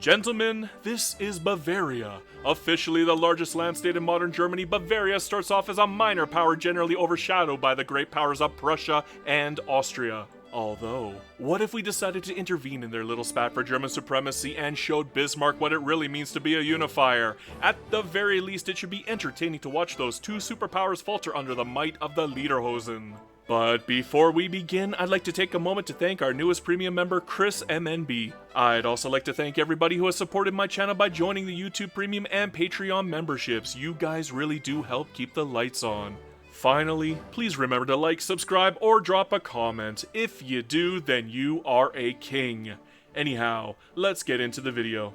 Gentlemen, this is Bavaria. Officially the largest land state in modern Germany, Bavaria starts off as a minor power generally overshadowed by the great powers of Prussia and Austria. Although, what if we decided to intervene in their little spat for German supremacy and showed Bismarck what it really means to be a unifier? At the very least, it should be entertaining to watch those two superpowers falter under the might of the Lederhosen. But before we begin, I'd like to take a moment to thank our newest premium member, Chris MNB. I'd also like to thank everybody who has supported my channel by joining the YouTube Premium and Patreon memberships. You guys really do help keep the lights on. Finally, please remember to like, subscribe, or drop a comment. If you do, then you are a king. Anyhow, let's get into the video.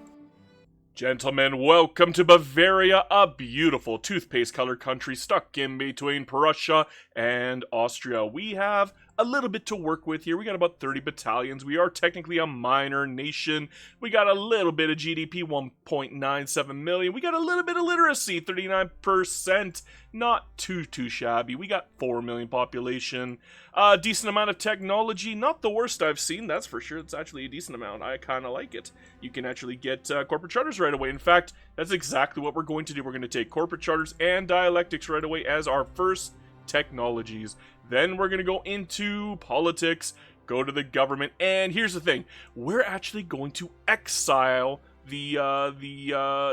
Gentlemen, welcome to Bavaria, a beautiful toothpaste-colored country stuck in between Prussia and Austria. We have a little bit to work with here. We got about 30 battalions. We are technically a minor nation. We got a little bit of GDP, 1.97 million. We got a little bit of literacy, 39%. Not too shabby. We got 4 million population. A decent amount of technology. Not the worst I've seen, that's for sure. It's actually a decent amount. I kind of like it. You can actually get corporate charters right away. In fact, that's exactly what we're going to do. We're going to take corporate charters and dialectics right away as our first technologies. Then we're going to go into politics, go to the government, and here's the thing. We're actually going to exile the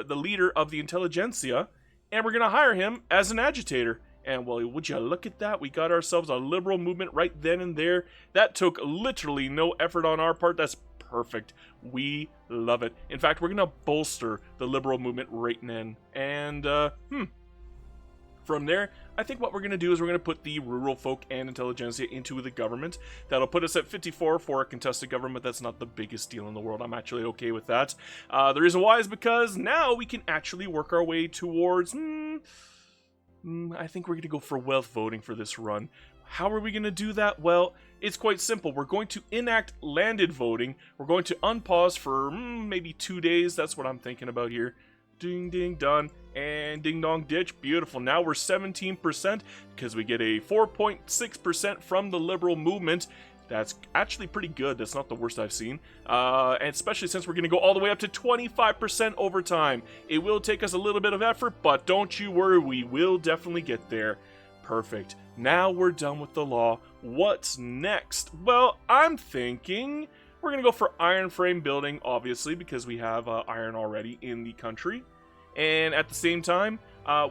leader of the intelligentsia, and we're going to hire him as an agitator. And well, would you look at that? We got ourselves a liberal movement right then and there. That took literally no effort on our part. That's perfect. We love it. In fact, we're going to bolster the liberal movement right then. And, from there, I think what we're going to do is we're going to put the rural folk and intelligentsia into the government. That'll put us at 54 for a contested government. That's not the biggest deal in the world. I'm actually okay with that. The reason why is because now we can actually work our way towards... I think we're going to go for wealth voting for this run. How are we going to do that? Well, it's quite simple. We're going to enact landed voting. We're going to unpause for maybe 2 days. That's what I'm thinking about here. Ding, ding, done. And ding dong ditch, beautiful. Now we're 17% because we get a 4.6% from the liberal movement. That's actually pretty good. That's not the worst I've seen. And especially since we're going to go all the way up to 25% over time. It will take us a little bit of effort, but don't you worry, we will definitely get there. Perfect. Now we're done with the law. What's next? Well, I'm thinking we're going to go for iron frame building, obviously, because we have iron already in the country. And at the same time,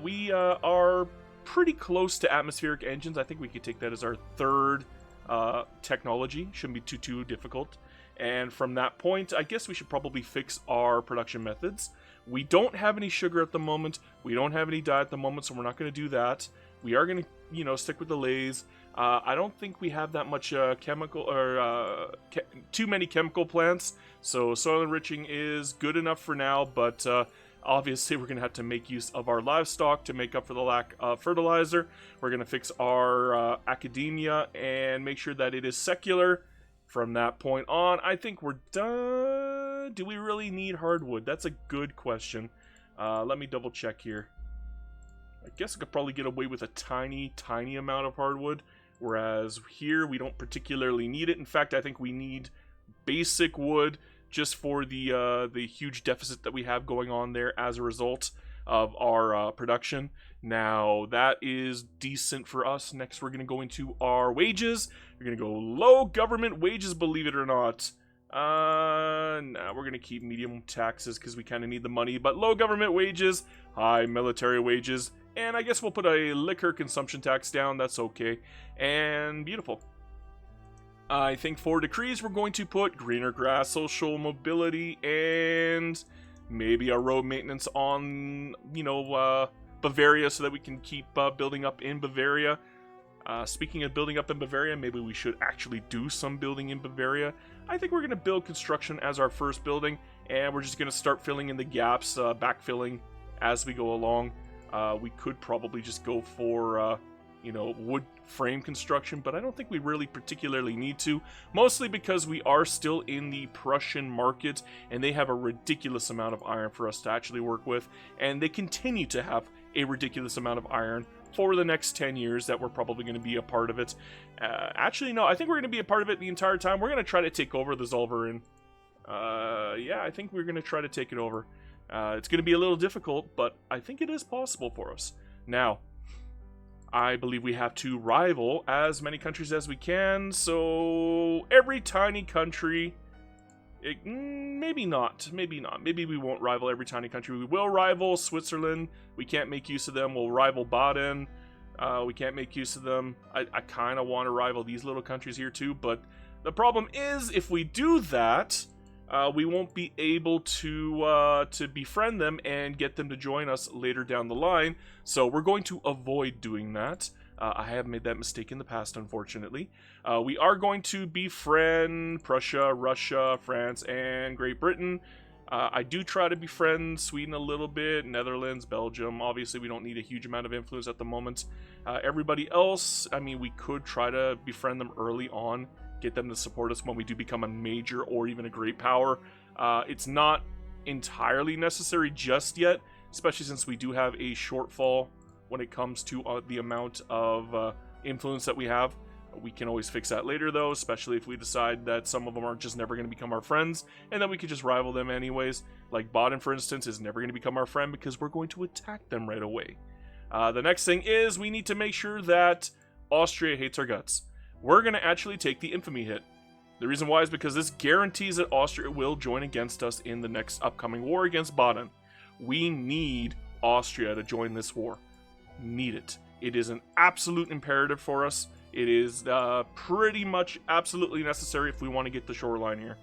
we are pretty close to atmospheric engines. I think we could take that as our third technology. Shouldn't be too difficult. And from that point, I guess we should probably fix our production methods. We don't have any sugar at the moment. We don't have any dye at the moment, so we're not going to do that. We are going to, stick with the lathes. I don't think we have that much chemical or too many chemical plants. So soil enriching is good enough for now, but obviously we're going to have to make use of our livestock to make up for the lack of fertilizer. We're going to fix our academia and make sure that it is secular. From that point on, I think we're done. Do we really need hardwood? That's a good question. Let me double check here. I guess I could probably get away with a tiny amount of hardwood, whereas here we don't particularly need it. In fact, I think we need basic wood just for the huge deficit that we have going on there as a result of our production. Now, that is decent for us. Next, we're going to go into our wages. We're going to go low government wages, believe it or not. Nah, we're going to keep medium taxes because we kind of need the money. But low government wages, high military wages, and I guess we'll put a liquor consumption tax down. That's okay. And beautiful. I think for decrees, we're going to put greener grass, social mobility, and maybe a road maintenance on, Bavaria so that we can keep building up in Bavaria. Speaking of building up in Bavaria, maybe we should actually do some building in Bavaria. I think we're going to build construction as our first building, and we're just going to start filling in the gaps, backfilling as we go along. We could probably just go for, wood frame construction, but I don't think we really particularly need to, mostly because we are still in the Prussian market, and they have a ridiculous amount of iron for us to actually work with, and they continue to have a ridiculous amount of iron for the next 10 years that we're probably going to be a part of it. Actually, no, I think we're going to be a part of it the entire time. We're going to try to take over the Zollverein. Yeah, I think we're going to try to take it over. It's going to be a little difficult, but I think it is possible for us. Now, I believe we have to rival as many countries as we can, so every tiny country... maybe not. Maybe we won't rival every tiny country. We will rival Switzerland. We can't make use of them. We'll rival Baden. We can't make use of them. I kind of want to rival these little countries here too, but the problem is if we do that, we won't be able to befriend them and get them to join us later down the line. So we're going to avoid doing that. I have made that mistake in the past, unfortunately. We are going to befriend Prussia, Russia, France, and Great Britain. I do try to befriend Sweden a little bit, Netherlands, Belgium. Obviously, we don't need a huge amount of influence at the moment. Everybody else, I mean, we could try to befriend them early on, get them to support us when we do become a major or even a great power. It's not entirely necessary just yet, especially since we do have a shortfall when it comes to the amount of influence that we have. We can always fix that later, though, especially if we decide that some of them are just never going to become our friends, and then we could just rival them anyways. Like Baden, for instance, is never going to become our friend because we're going to attack them right away. The next thing is we need to make sure that Austria hates our guts. We're going to actually take the infamy hit. The reason why is because this guarantees that Austria will join against us in the next upcoming war against Baden. We need Austria to join this war. Need it. It is an absolute imperative for us. It is pretty much absolutely necessary if we want to get the shoreline here.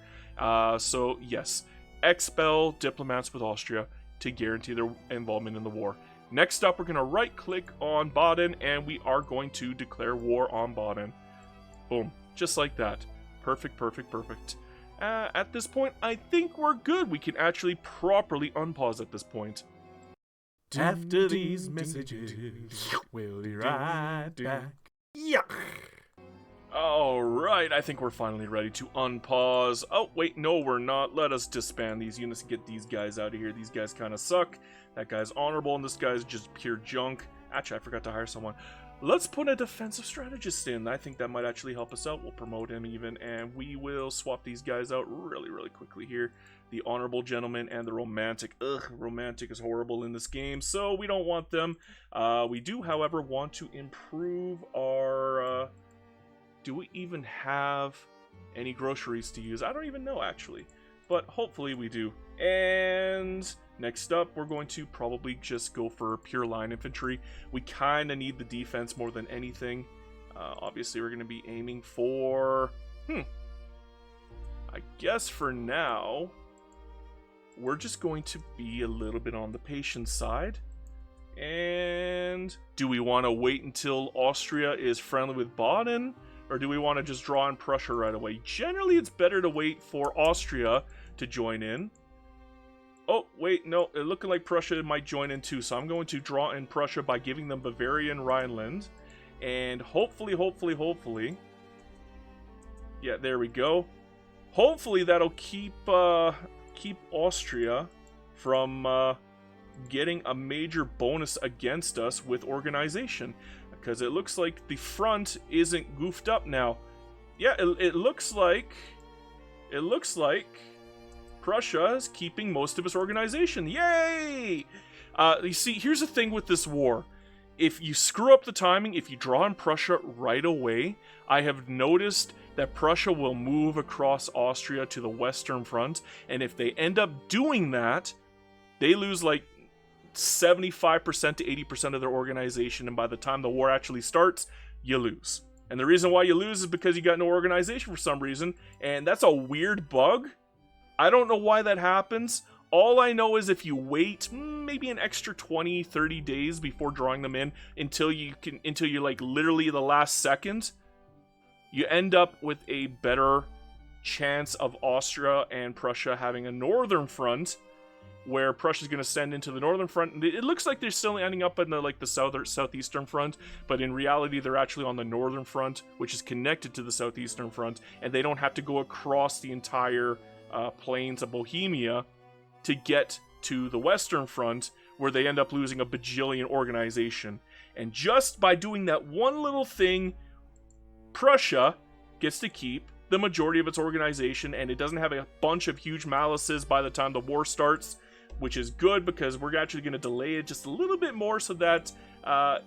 So yes, expel diplomats with Austria to guarantee their involvement in the war. Next up, we're going to right click on Baden and we are going to declare war on Baden. Boom. Just like that. Perfect, perfect, perfect. At this point, I think we're good. We can actually properly unpause at this point. After these messages, we'll be right back. Yeah. Alright, I think we're finally ready to unpause. Oh, wait, no, we're not. Let us disband these units and get these guys out of here. These guys kind of suck. That guy's honorable, and this guy's just pure junk. Actually, I forgot to hire someone. Let's put a defensive strategist in. I think that might actually help us out. We'll promote him even, and we will swap these guys out really, really quickly here. The honorable gentleman and the romantic. Ugh, romantic is horrible in this game, so we don't want them. We do, however, want to improve our... do we even have any groceries to use? I don't even know, actually. But hopefully we do. And next up, we're going to probably just go for pure line infantry. We kind of need the defense more than anything. Obviously, we're going to be aiming for... I guess for now, we're just going to be a little bit on the patient side. And do we want to wait until Austria is friendly with Baden? Or do we want to just draw in Prussia right away? Generally, it's better to wait for Austria to join in. Oh, wait, no. It looking like Prussia might join in too. So I'm going to draw in Prussia by giving them Bavaria and Rhineland. And hopefully... yeah, there we go. Hopefully that'll keep Austria from getting a major bonus against us with organization. Because it looks like the front isn't goofed up now. Yeah, it looks like Prussia is keeping most of its organization. Yay! You see, here's the thing with this war. If you screw up the timing, if you draw in Prussia right away, I have noticed that Prussia will move across Austria to the Western Front, and if they end up doing that, they lose like 75% to 80% of their organization, and by the time the war actually starts, you lose. And the reason why you lose is because you got no organization for some reason, and that's a weird bug. I don't know why that happens. All I know is if you wait maybe an extra 20-30 days before drawing them in until you're like literally the last second, you end up with a better chance of Austria and Prussia having a northern front, where Prussia's going to send into the northern front. It looks like they're still ending up in the southeastern front, but in reality they're actually on the northern front, which is connected to the southeastern front, and they don't have to go across the entire plains of Bohemia to get to the western front, where they end up losing a bajillion organization. And just by doing that one little thing, Prussia gets to keep the majority of its organization, and it doesn't have a bunch of huge malices by the time the war starts, which is good because we're actually going to delay it just a little bit more so that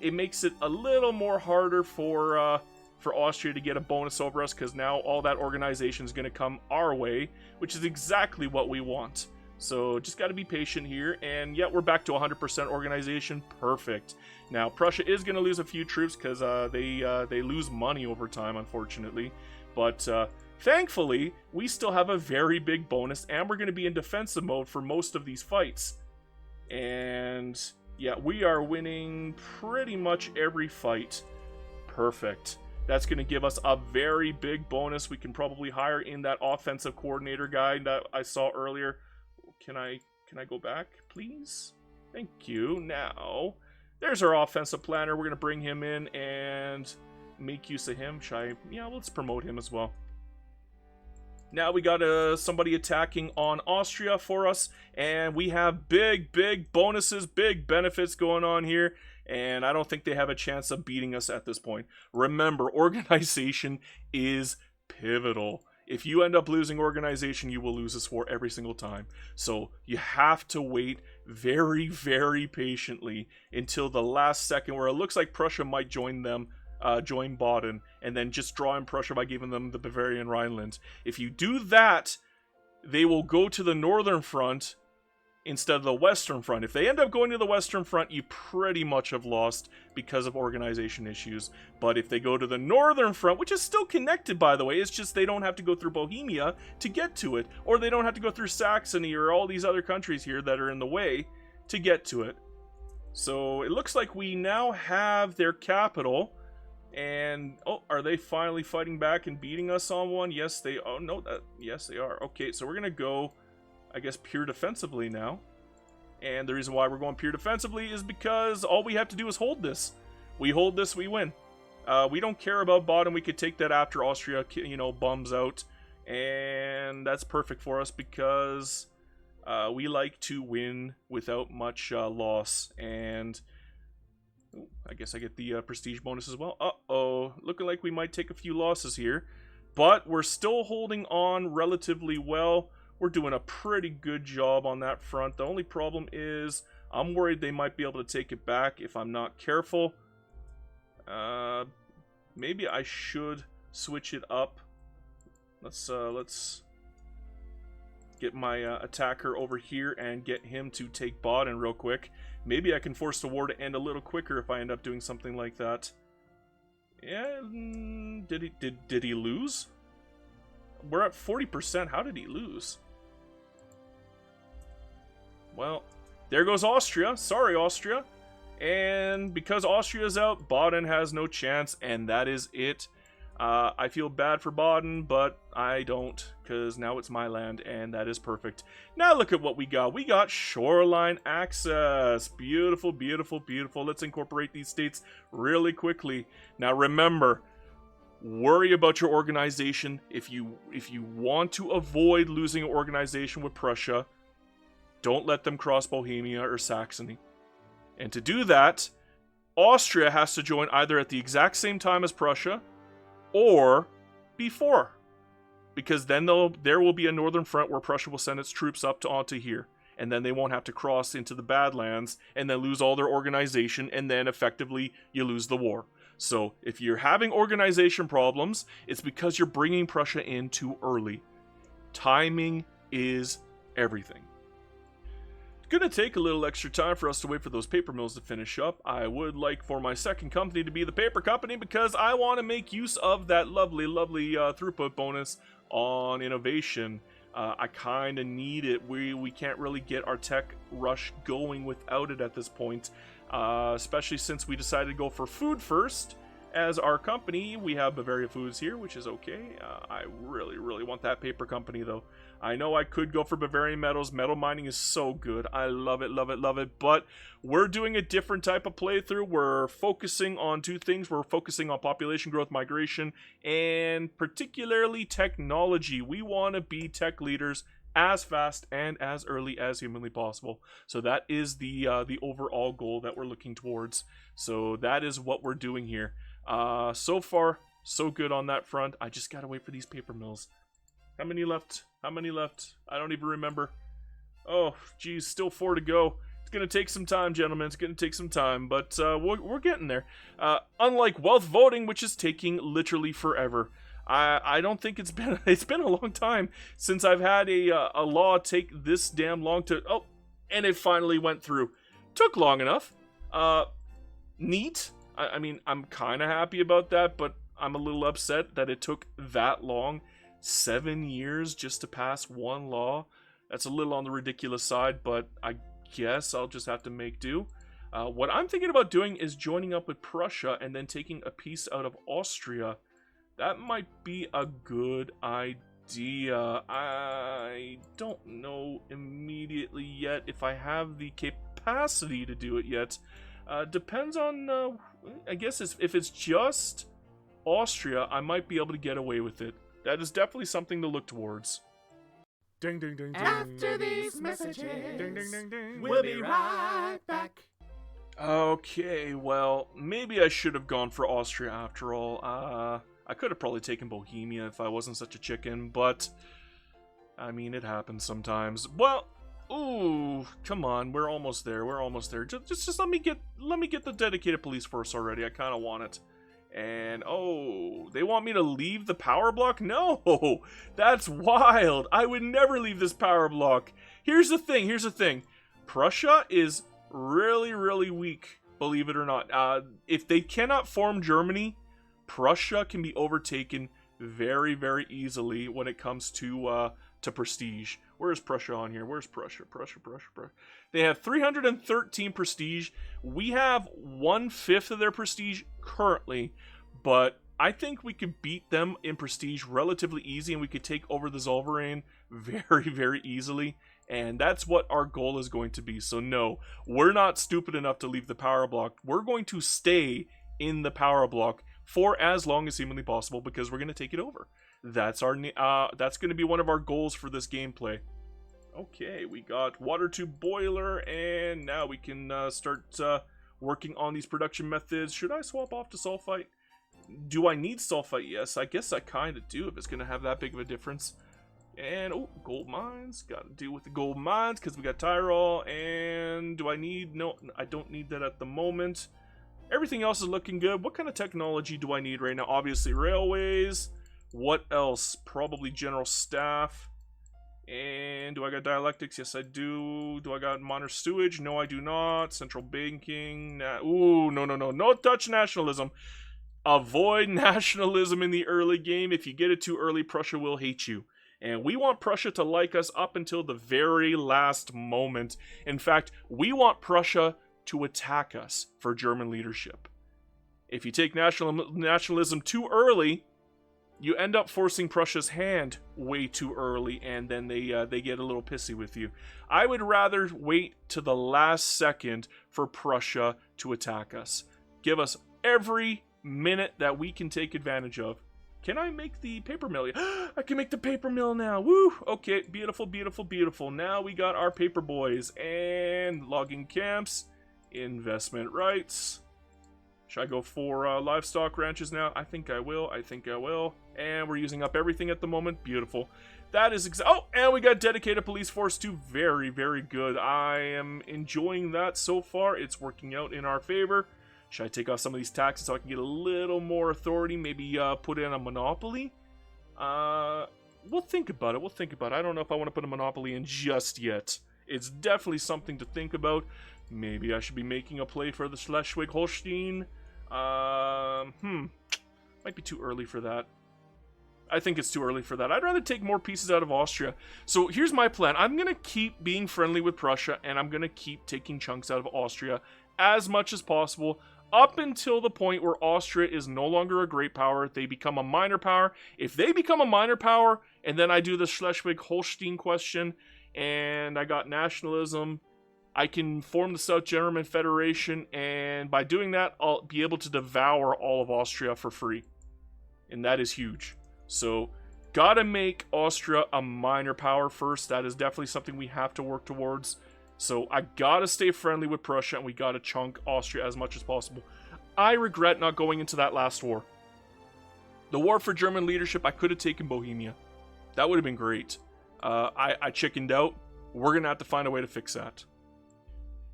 it makes it a little more harder for Austria to get a bonus over us, because now all that organization is going to come our way, which is exactly what we want. So just got to be patient here, and yeah, we're back to 100% organization. Perfect. Now Prussia is going to lose a few troops because they lose money over time, unfortunately, but thankfully we still have a very big bonus, and we're going to be in defensive mode for most of these fights. And yeah, we are winning pretty much every fight. Perfect. That's going to give us a very big bonus. We can probably hire in that offensive coordinator guy that I saw earlier. Can I go back, please? Thank you. Now, there's our offensive planner. We're going to bring him in and make use of him. Yeah, let's promote him as well. Now we got somebody attacking on Austria for us, and we have big bonuses, big benefits going on here, and I don't think they have a chance of beating us at this point. Remember, organization is pivotal. If you end up losing organization, you will lose this war every single time. So you have to wait very patiently until the last second, where it looks like Prussia might join them, join Baden, and then just draw in Prussia by giving them the Bavarian Rhineland. If you do that, they will go to the northern front instead of the western front. If they end up going to the western front, you pretty much have lost because of organization issues. But if they go to the northern front, which is still connected, by the way, it's just they don't have to go through Bohemia to get to it, or they don't have to go through Saxony or all these other countries here that are in the way to get to it. So it looks like we now have their capital. And oh, are they finally fighting back and beating us on one? Yes, they. Oh no, yes they are. Okay, so we're gonna go, I guess, pure defensively now. And the reason why we're going pure defensively is because all we have to do is hold this. We hold this, we win. We don't care about bottom. We could take that after Austria, bums out, and that's perfect for us because we like to win without much loss. And I guess I get the prestige bonus as well. Uh-oh, looking like we might take a few losses here, but we're still holding on relatively well. We're doing a pretty good job on that front. The only problem is I'm worried they might be able to take it back if I'm not careful. Maybe I should switch it up. Let's get my attacker over here and get him to take Baden real quick. Maybe I can force the war to end a little quicker if I end up doing something like that. Yeah, did he lose? We're at 40%. How did he lose? Well, there goes Austria. Sorry, Austria. And because Austria's out, Baden has no chance, and that is it. I feel bad for Baden, but I don't, because now it's my land, and that is perfect. Now look at what we got. We got shoreline access. Beautiful, beautiful, beautiful. Let's incorporate these states really quickly. Now remember, worry about your organization. If you want to avoid losing an organization with Prussia, don't let them cross Bohemia or Saxony. And to do that, Austria has to join either at the exact same time as Prussia or before, because then there will be a northern front where Prussia will send its troops up onto here, and then they won't have to cross into the Badlands and then lose all their organization, and then effectively you lose the war. So if you're having organization problems, it's because you're bringing Prussia in too early. Timing is everything. It's going to take a little extra time for us to wait for those paper mills to finish up. I would like for my second company to be the paper company because I want to make use of that lovely throughput bonus on innovation. I kind of need it. We can't really get our tech rush going without it at this point, especially since we decided to go for food first. As our company, we have Bavaria Foods here, which is okay. I really want that paper company, though. I know I could go for Bavarian Metals. Metal mining is so good. I love it, love it, love it. But we're doing a different type of playthrough. We're focusing on two things. We're focusing on population growth, migration, and particularly technology. We want to be tech leaders as fast and as early as humanly possible. So that is the overall goal that we're looking towards. So that is what we're doing here. So far, So good on that front. I just gotta wait for these paper mills. How many left? How many left? I don't even remember. Oh, geez, still 4 to go. It's gonna take some time, gentlemen. It's gonna take some time, but we're getting there. Unlike wealth voting, which is taking literally forever. I don't think it's been a long time since I've had a law take this damn long to... Oh, and it finally went through. Took long enough. Neat. I mean, I'm kind of happy about that, but I'm a little upset that it took that long. 7 years just to pass one law. That's a little on the ridiculous side, but I guess I'll just have to make do. What I'm thinking about doing is joining up with Prussia and then taking a piece out of Austria. That might be a good idea. I don't know immediately yet if I have the capacity to do it yet. Depends on, I guess if it's just Austria, I might be able to get away with it. That is definitely something to look towards. Ding, ding, ding, ding. After these messages, Ding, ding, ding, ding. we'll be right back. Okay, well, maybe I should have gone for Austria after all. I could have probably taken Bohemia if I wasn't such a chicken, but I mean, it happens sometimes. Well, ooh, come on, we're almost there. We're almost there. Just let me get the dedicated police force already. I kind of want it. And oh, they want me to leave the power block? No, that's wild. I would never leave this power block. Here's the thing. Prussia is really, really weak, believe it or not. If they cannot form Germany, Prussia can be overtaken very, very easily when it comes to prestige. Where's Prussia on here? Where's Prussia? Prussia. They have 313 prestige. We have 1/5 of their prestige currently, but I think we could beat them in prestige relatively easy, and we could take over the Zollverein very, very easily. And that's what our goal is going to be. So no, we're not stupid enough to leave the power block. We're going to stay in the power block for as long as humanly possible because we're going to take it over. That's going to be one of our goals for this gameplay. Okay, we got water tube boiler, and now we can start working on these production methods. Should I swap off to sulfite? Do I need sulfite? Yes, I guess I kind of do if it's going to have that big of a difference. And, oh, gold mines. Got to deal with the gold mines because we got Tyrol. And do I need... No, I don't need that at the moment. Everything else is looking good. What kind of technology do I need right now? Obviously, railways. What else? Probably general staff. And do I got dialectics? Yes, I do. Do I got modern sewage? No, I do not. Central banking. Ooh, no. No Dutch nationalism. Avoid nationalism in the early game. If you get it too early, Prussia will hate you. And we want Prussia to like us up until the very last moment. In fact, we want Prussia to attack us for German leadership. If you take nationalism too early, you end up forcing Prussia's hand way too early, and then they get a little pissy with you. I would rather wait to the last second for Prussia to attack us. Give us every minute that we can take advantage of. Can I make the paper mill? I can make the paper mill now. Woo! Okay, beautiful. Now we got our paper boys and logging camps, investment rights. Should I go for livestock ranches now? I think I will. And we're using up everything at the moment. Beautiful. That is oh, and we got dedicated police force too. Very, very good. I am enjoying that so far. It's working out in our favor. Should I take off some of these taxes so I can get a little more authority? Maybe put in a monopoly? We'll think about it. I don't know if I want to put a monopoly in just yet. It's definitely something to think about. Maybe I should be making a play for the Schleswig-Holstein. Might be too early for that. I think it's too early for that. I'd rather take more pieces out of Austria. So here's my plan. I'm going to keep being friendly with Prussia, and I'm going to keep taking chunks out of Austria as much as possible, up until the point where Austria is no longer a great power. They become a minor power. If they become a minor power, and then I do the Schleswig-Holstein question, and I got nationalism, I can form the South German Federation, and by doing that, I'll be able to devour all of Austria for free. And that is huge. So, gotta make Austria a minor power first. That is definitely something we have to work towards. So, I gotta stay friendly with Prussia, and we gotta chunk Austria as much as possible. I regret not going into that last war. The war for German leadership, I could have taken Bohemia. That would have been great. I chickened out. We're going to have to find a way to fix that.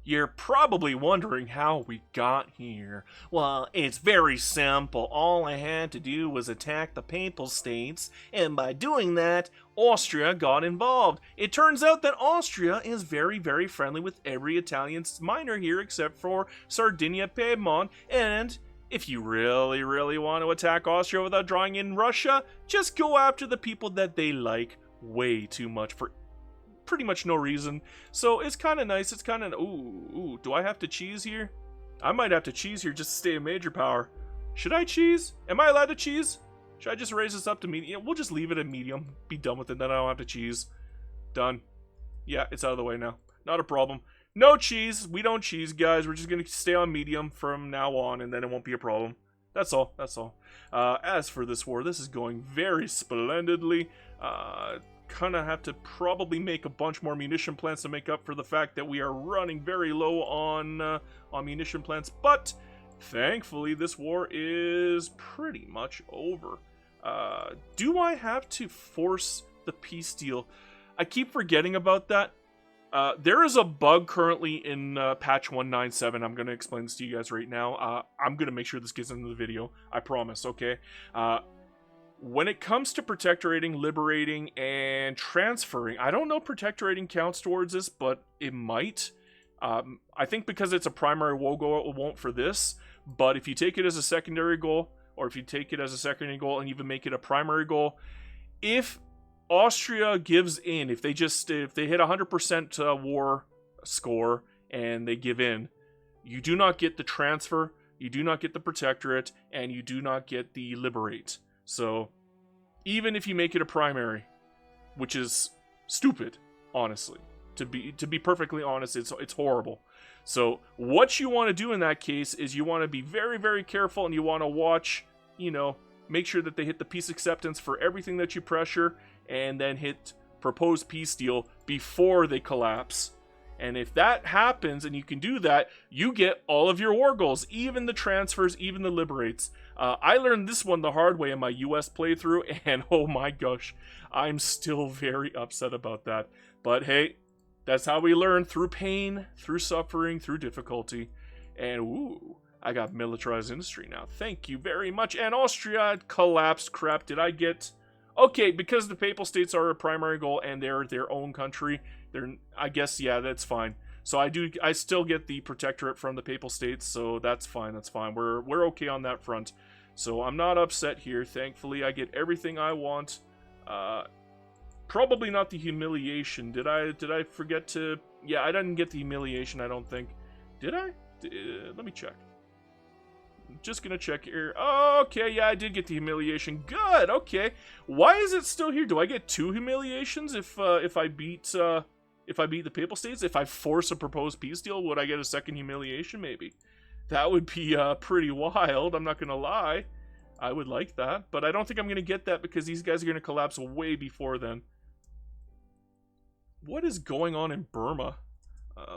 You're probably wondering how we got here. Well, it's very simple. All I had to do was attack the Papal States, and by doing that, Austria got involved. It turns out that Austria is very, very friendly with every Italian minor here except for Sardinia, Piedmont, and if you really, really want to attack Austria without drawing in Russia, just go after the people that they like way too much for pretty much no reason. So it's kind of nice. It's kind of... Ooh, do I have to cheese here? I might have to cheese here just to stay a major power. Should I cheese? Am I allowed to cheese? Should I just raise this up to medium? We'll just leave it at medium. Be done with it. Then I don't have to cheese. Done. Yeah, it's out of the way now. Not a problem. No cheese. We don't cheese, guys. We're just going to stay on medium from now on, and then it won't be a problem. That's all. That's all. As for this war, this is going very splendidly. Kind of have to probably make a bunch more munition plants to make up for the fact that we are running very low on munition plants. But thankfully, this war is pretty much over. Do I have to force the peace deal? I keep forgetting about that. There is a bug currently in patch 197. I'm going to explain this to you guys right now. I'm going to make sure this gets into the video. I promise, okay? When it comes to protectorating, liberating, and transferring, I don't know if protectorating counts towards this, but it might. I think because it's a primary goal, it won't for this. But if you take it as a secondary goal, or if you take it as a secondary goal and even make it a primary goal, if Austria gives in, if they hit 100% war score and they give in, you do not get the transfer, you do not get the protectorate, and you do not get the liberate. So, even if you make it a primary, which is stupid, honestly, to be perfectly honest, it's horrible. So, what you want to do in that case is you want to be very, very careful, and you want to watch, make sure that they hit the peace acceptance for everything that you pressure, and then hit proposed peace deal before they collapse. And if that happens, and you can do that, you get all of your war goals, even the transfers, even the liberates. I learned this one the hard way in my US playthrough, and oh my gosh, I'm still very upset about that. But hey, that's how we learn, through pain, through suffering, through difficulty. And ooh, I got militarized industry now. Thank you very much. And Austria collapsed. Crap, did I get... Okay, because the Papal States are a primary goal and they're their own country, I guess, yeah, that's fine. So I still get the protectorate from the Papal States, so that's fine, that's fine. We're okay on that front. So I'm not upset here. Thankfully, I get everything I want. Probably not the humiliation. Did I forget to... Yeah, I didn't get the humiliation, I don't think. Did I? Let me check. Just gonna check here. Oh, okay, yeah, I did get the humiliation. Good, okay. Why is it still here? Do I get 2 humiliations if I beat the Papal States? If I force a proposed peace deal, would I get a second humiliation? Maybe. That would be pretty wild. I'm not gonna lie. I would like that, but I don't think I'm gonna get that because these guys are gonna collapse way before then. What is going on in Burma?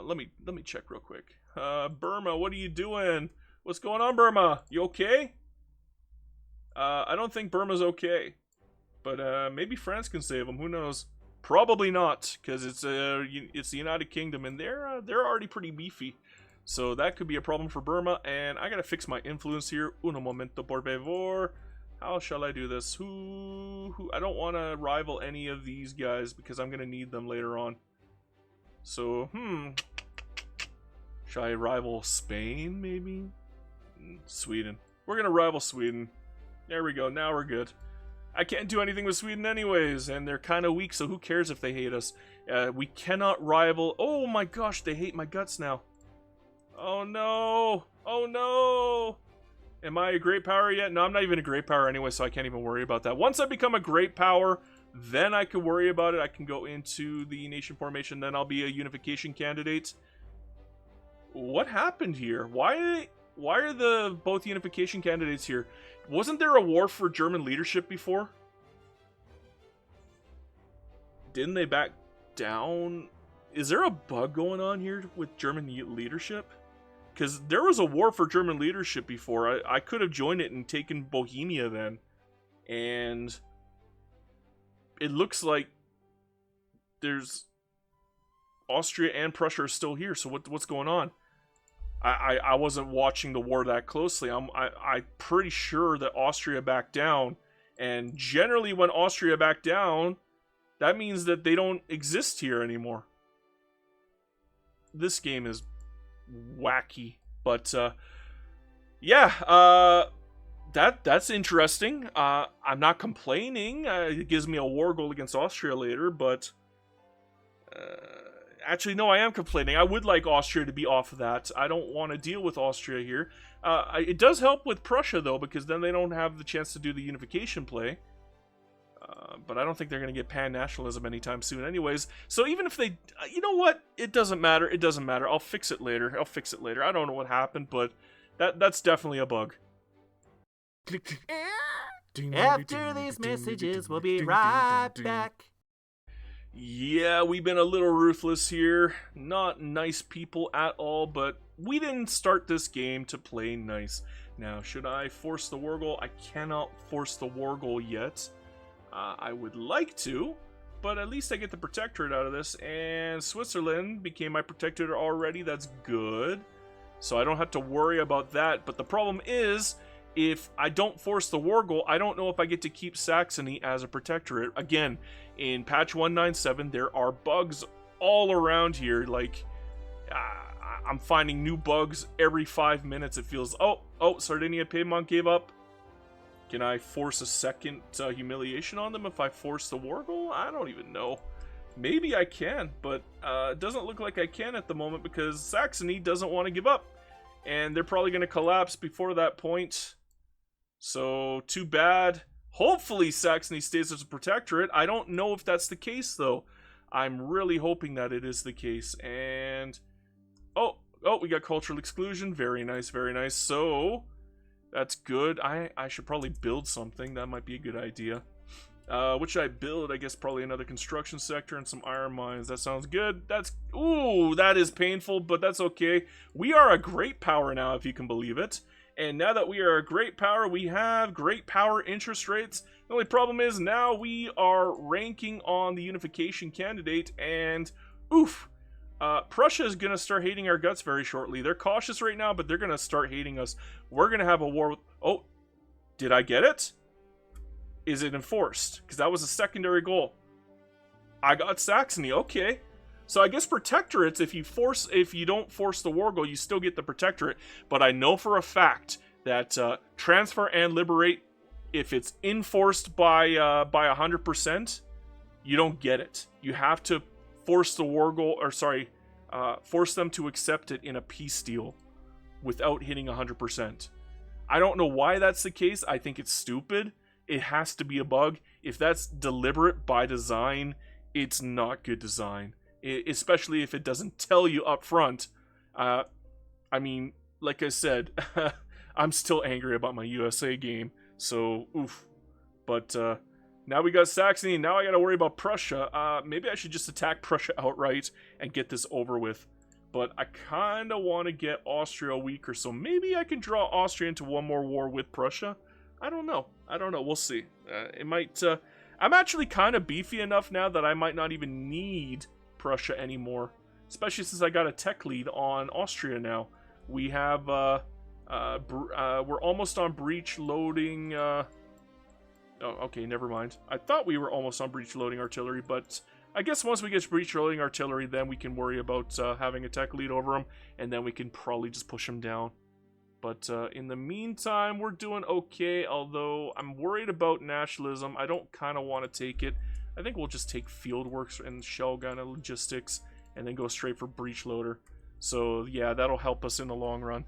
Let me check real quick. Burma, what are you doing? What's going on, Burma? You okay? I don't think Burma's okay. But maybe France can save them. Who knows? Probably not, because it's the United Kingdom, and they're already pretty beefy. So that could be a problem for Burma, and I gotta fix my influence here. Un momento, por favor. How shall I do this? Who? I don't want to rival any of these guys, because I'm gonna need them later on. So, should I rival Spain, maybe? Sweden. We're gonna rival Sweden. There we go, now we're good. I can't do anything with Sweden anyways, and they're kind of weak, so who cares if they hate us? We cannot rival... Oh my gosh, they hate my guts now. Oh no! Oh no! Am I a great power yet? No, I'm not even a great power anyway, so I can't even worry about that. Once I become a great power, then I can worry about it. I can go into the nation formation, then I'll be a unification candidate. What happened here? Why are the both unification candidates here? Wasn't there a war for German leadership before? Didn't they back down? Is there a bug going on here with German leadership? Because there was a war for German leadership before. I could have joined it and taken Bohemia then. and it looks like there's Austria and Prussia are still here. So what's going on? I wasn't watching the war that closely. I'm pretty sure that Austria backed down, and generally when Austria backed down, that means that they don't exist here anymore. This game is wacky, but yeah, that's interesting. I'm not complaining. It gives me a war goal against Austria later, but actually, no, I am complaining. I would like Austria to be off of that. I don't want to deal with Austria here. It does help with Prussia, though, because then they don't have the chance to do the unification play. But I don't think they're going to get pan-nationalism anytime soon anyways. So even if they... you know what? It doesn't matter. It doesn't matter. I'll fix it later. I don't know what happened, but that's definitely a bug. After these messages, we'll be right back. Yeah, we've been a little ruthless here. Not nice people at all, but we didn't start this game to play nice. Now, should I force the war goal? I cannot force the war goal yet. I would like to, but at least I get the protectorate out of this, and Switzerland became my protectorate already. That's good. So I don't have to worry about that, but the problem is, if I don't force the war goal, I don't know if I get to keep Saxony as a protectorate. Again, in patch 197, there are bugs all around here. Like, I'm finding new bugs every 5 minutes, it feels. Oh, Sardinia Piedmont gave up. Can I force a second humiliation on them if I force the war goal? I don't even know. Maybe I can, but it doesn't look like I can at the moment because Saxony doesn't want to give up. And they're probably going to collapse before that point. So, too bad. Hopefully Saxony stays as a protectorate. I don't know if that's the case, though. I'm really hoping that it is the case. And, oh, we got cultural exclusion. Very nice, very nice. So, that's good. I should probably build something. That might be a good idea. What should I build? I guess probably another construction sector and some iron mines. That sounds good. Ooh, that is painful, but that's okay. We are a great power now, if you can believe it. And now that we are a great power, we have great power interest rates. The only problem is now we are ranking on the unification candidate, and oof, Prussia is going to start hating our guts very shortly. They're cautious right now, but they're going to start hating us. We're going to have a war with... Oh, did I get it? Is it enforced? Because that was a secondary goal. I got Saxony, okay. So I guess protectorates, if you don't force the war goal, you still get the protectorate. But I know for a fact that transfer and liberate, if it's enforced by 100%, you don't get it. You have to force the war goal, or sorry, force them to accept it in a peace deal without hitting 100%. I don't know why that's the case. I think it's stupid. It has to be a bug. If that's deliberate by design, it's not good design. Especially if it doesn't tell you up front. I mean, like I said, I'm still angry about my USA game. So, oof. But now we got Saxony. Now I gotta worry about Prussia. Maybe I should just attack Prussia outright and get this over with. But I kind of want to get Austria weaker. So maybe I can draw Austria into one more war with Prussia. I don't know. We'll see. It might... I'm actually kind of beefy enough now that I might not even need Prussia anymore. Especially since I got a tech lead on Austria now. We have... we're almost on breach loading... Oh, okay, never mind. I thought we were almost on breach loading artillery, but... I guess once we get breach loading artillery, then we can worry about having a tech lead over them. And then we can probably just push them down. But in the meantime, we're doing okay, although I'm worried about nationalism. I don't kind of want to take it. I think we'll just take fieldworks and shell gun and logistics, and then go straight for breach loader. So yeah, that'll help us in the long run.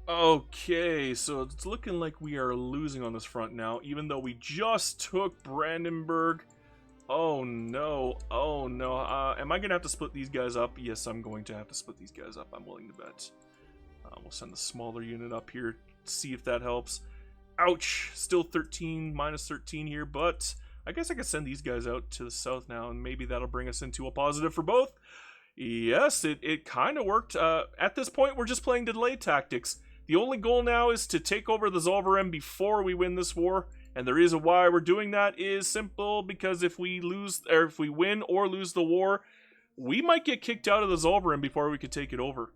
Okay, so it's looking like we are losing on this front now, even though we just took Brandenburg. Oh no, oh no. Am I going to have to split these guys up? Yes, I'm going to have to split these guys up, I'm willing to bet. We'll send the smaller unit up here, see if that helps. Ouch! Still 13, minus 13 here, but I guess I could send these guys out to the south now, and maybe that'll bring us into a positive for both. Yes, it kind of worked. At this point, we're just playing delay tactics. The only goal now is to take over the Zollverein before we win this war, And the reason why we're doing that is simple, because if we win or lose the war, we might get kicked out of the Zollverein before we could take it over.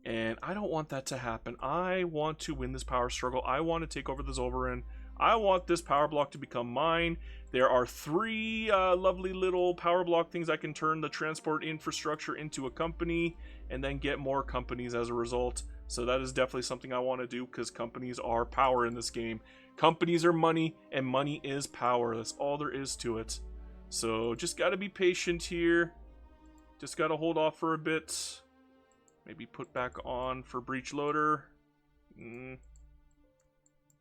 And I don't want that to happen. I want to win this power struggle. I want to take over the Zollverein. I want this power block to become mine. There are 3 lovely little power block things I can turn the transport infrastructure into a company, and then get more companies as a result. So that is definitely something I want to do, because companies are power in this game. Companies are money, and money is power. That's all there is to it. So just got to be patient here. Just got to hold off for a bit. Maybe put back on for breach loader.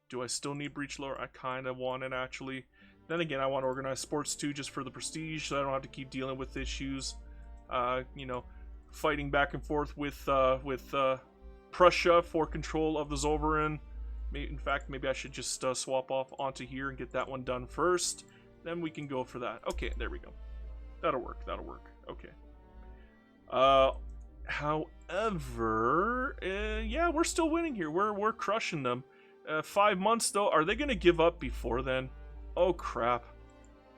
Do I still need breach loader? I kind of want it, actually. Then again, I want to organize sports too, just for the prestige, so I don't have to keep dealing with issues. You know, fighting back and forth with Prussia for control of the Zollverein. In fact, maybe I should just swap off onto here and get that one done first. Then we can go for that. Okay, there we go. That'll work. That'll work. Okay. However, yeah, we're still winning here. We're crushing them. 5 months though. Are they gonna give up before then? Oh crap.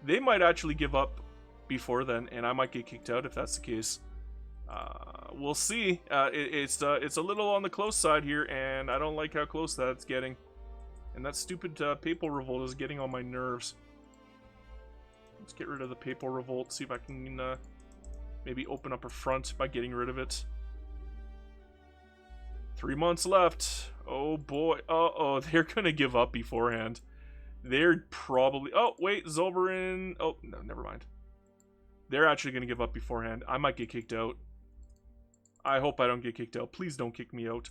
They might actually give up before then, and I might get kicked out if that's the case. We'll see. It's a little on the close side here, and I don't like how close that's getting. And that stupid papal revolt is getting on my nerves. Let's get rid of the papal revolt. See if I can maybe open up a front by getting rid of it. 3 months left. Oh boy. Uh-oh, they're gonna give up beforehand. They're probably... Oh, wait, Zollverein... Oh, no, never mind. They're actually gonna give up beforehand. I might get kicked out. I hope I don't get kicked out. Please don't kick me out.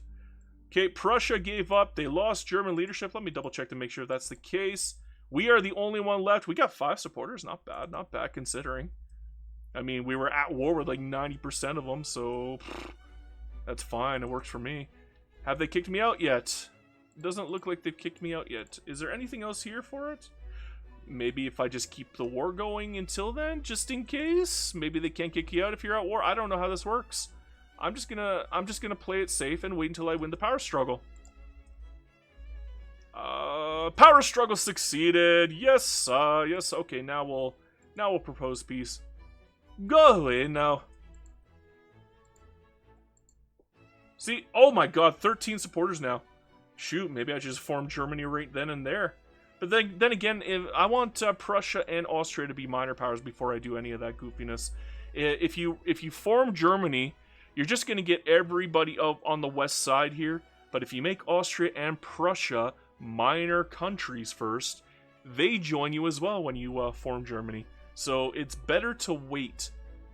Okay, Prussia gave up. They lost German leadership. Let me double check to make sure that's the case. We are the only one left. We got 5 supporters. Not bad. Not bad considering. I mean, we were at war with like 90% of them, so... That's fine. It works for me. Have they kicked me out yet? It doesn't look like they've kicked me out yet. Is there anything else here for it? Maybe if I just keep the war going until then, just in case. Maybe they can't kick you out if you're at war. I don't know how this works. I'm just gonna play it safe and wait until I win the power struggle. Power struggle succeeded. Yes, yes. Okay, now we'll propose peace. Go away now. See, oh my god, 13 supporters now. Shoot, maybe I just formed Germany right then and there. But then again, if I want Prussia and Austria to be minor powers before I do any of that goofiness. If you form Germany, you're just going to get everybody up on the west side here. But if you make Austria and Prussia minor countries first, they join you as well when you form Germany. So it's better to wait.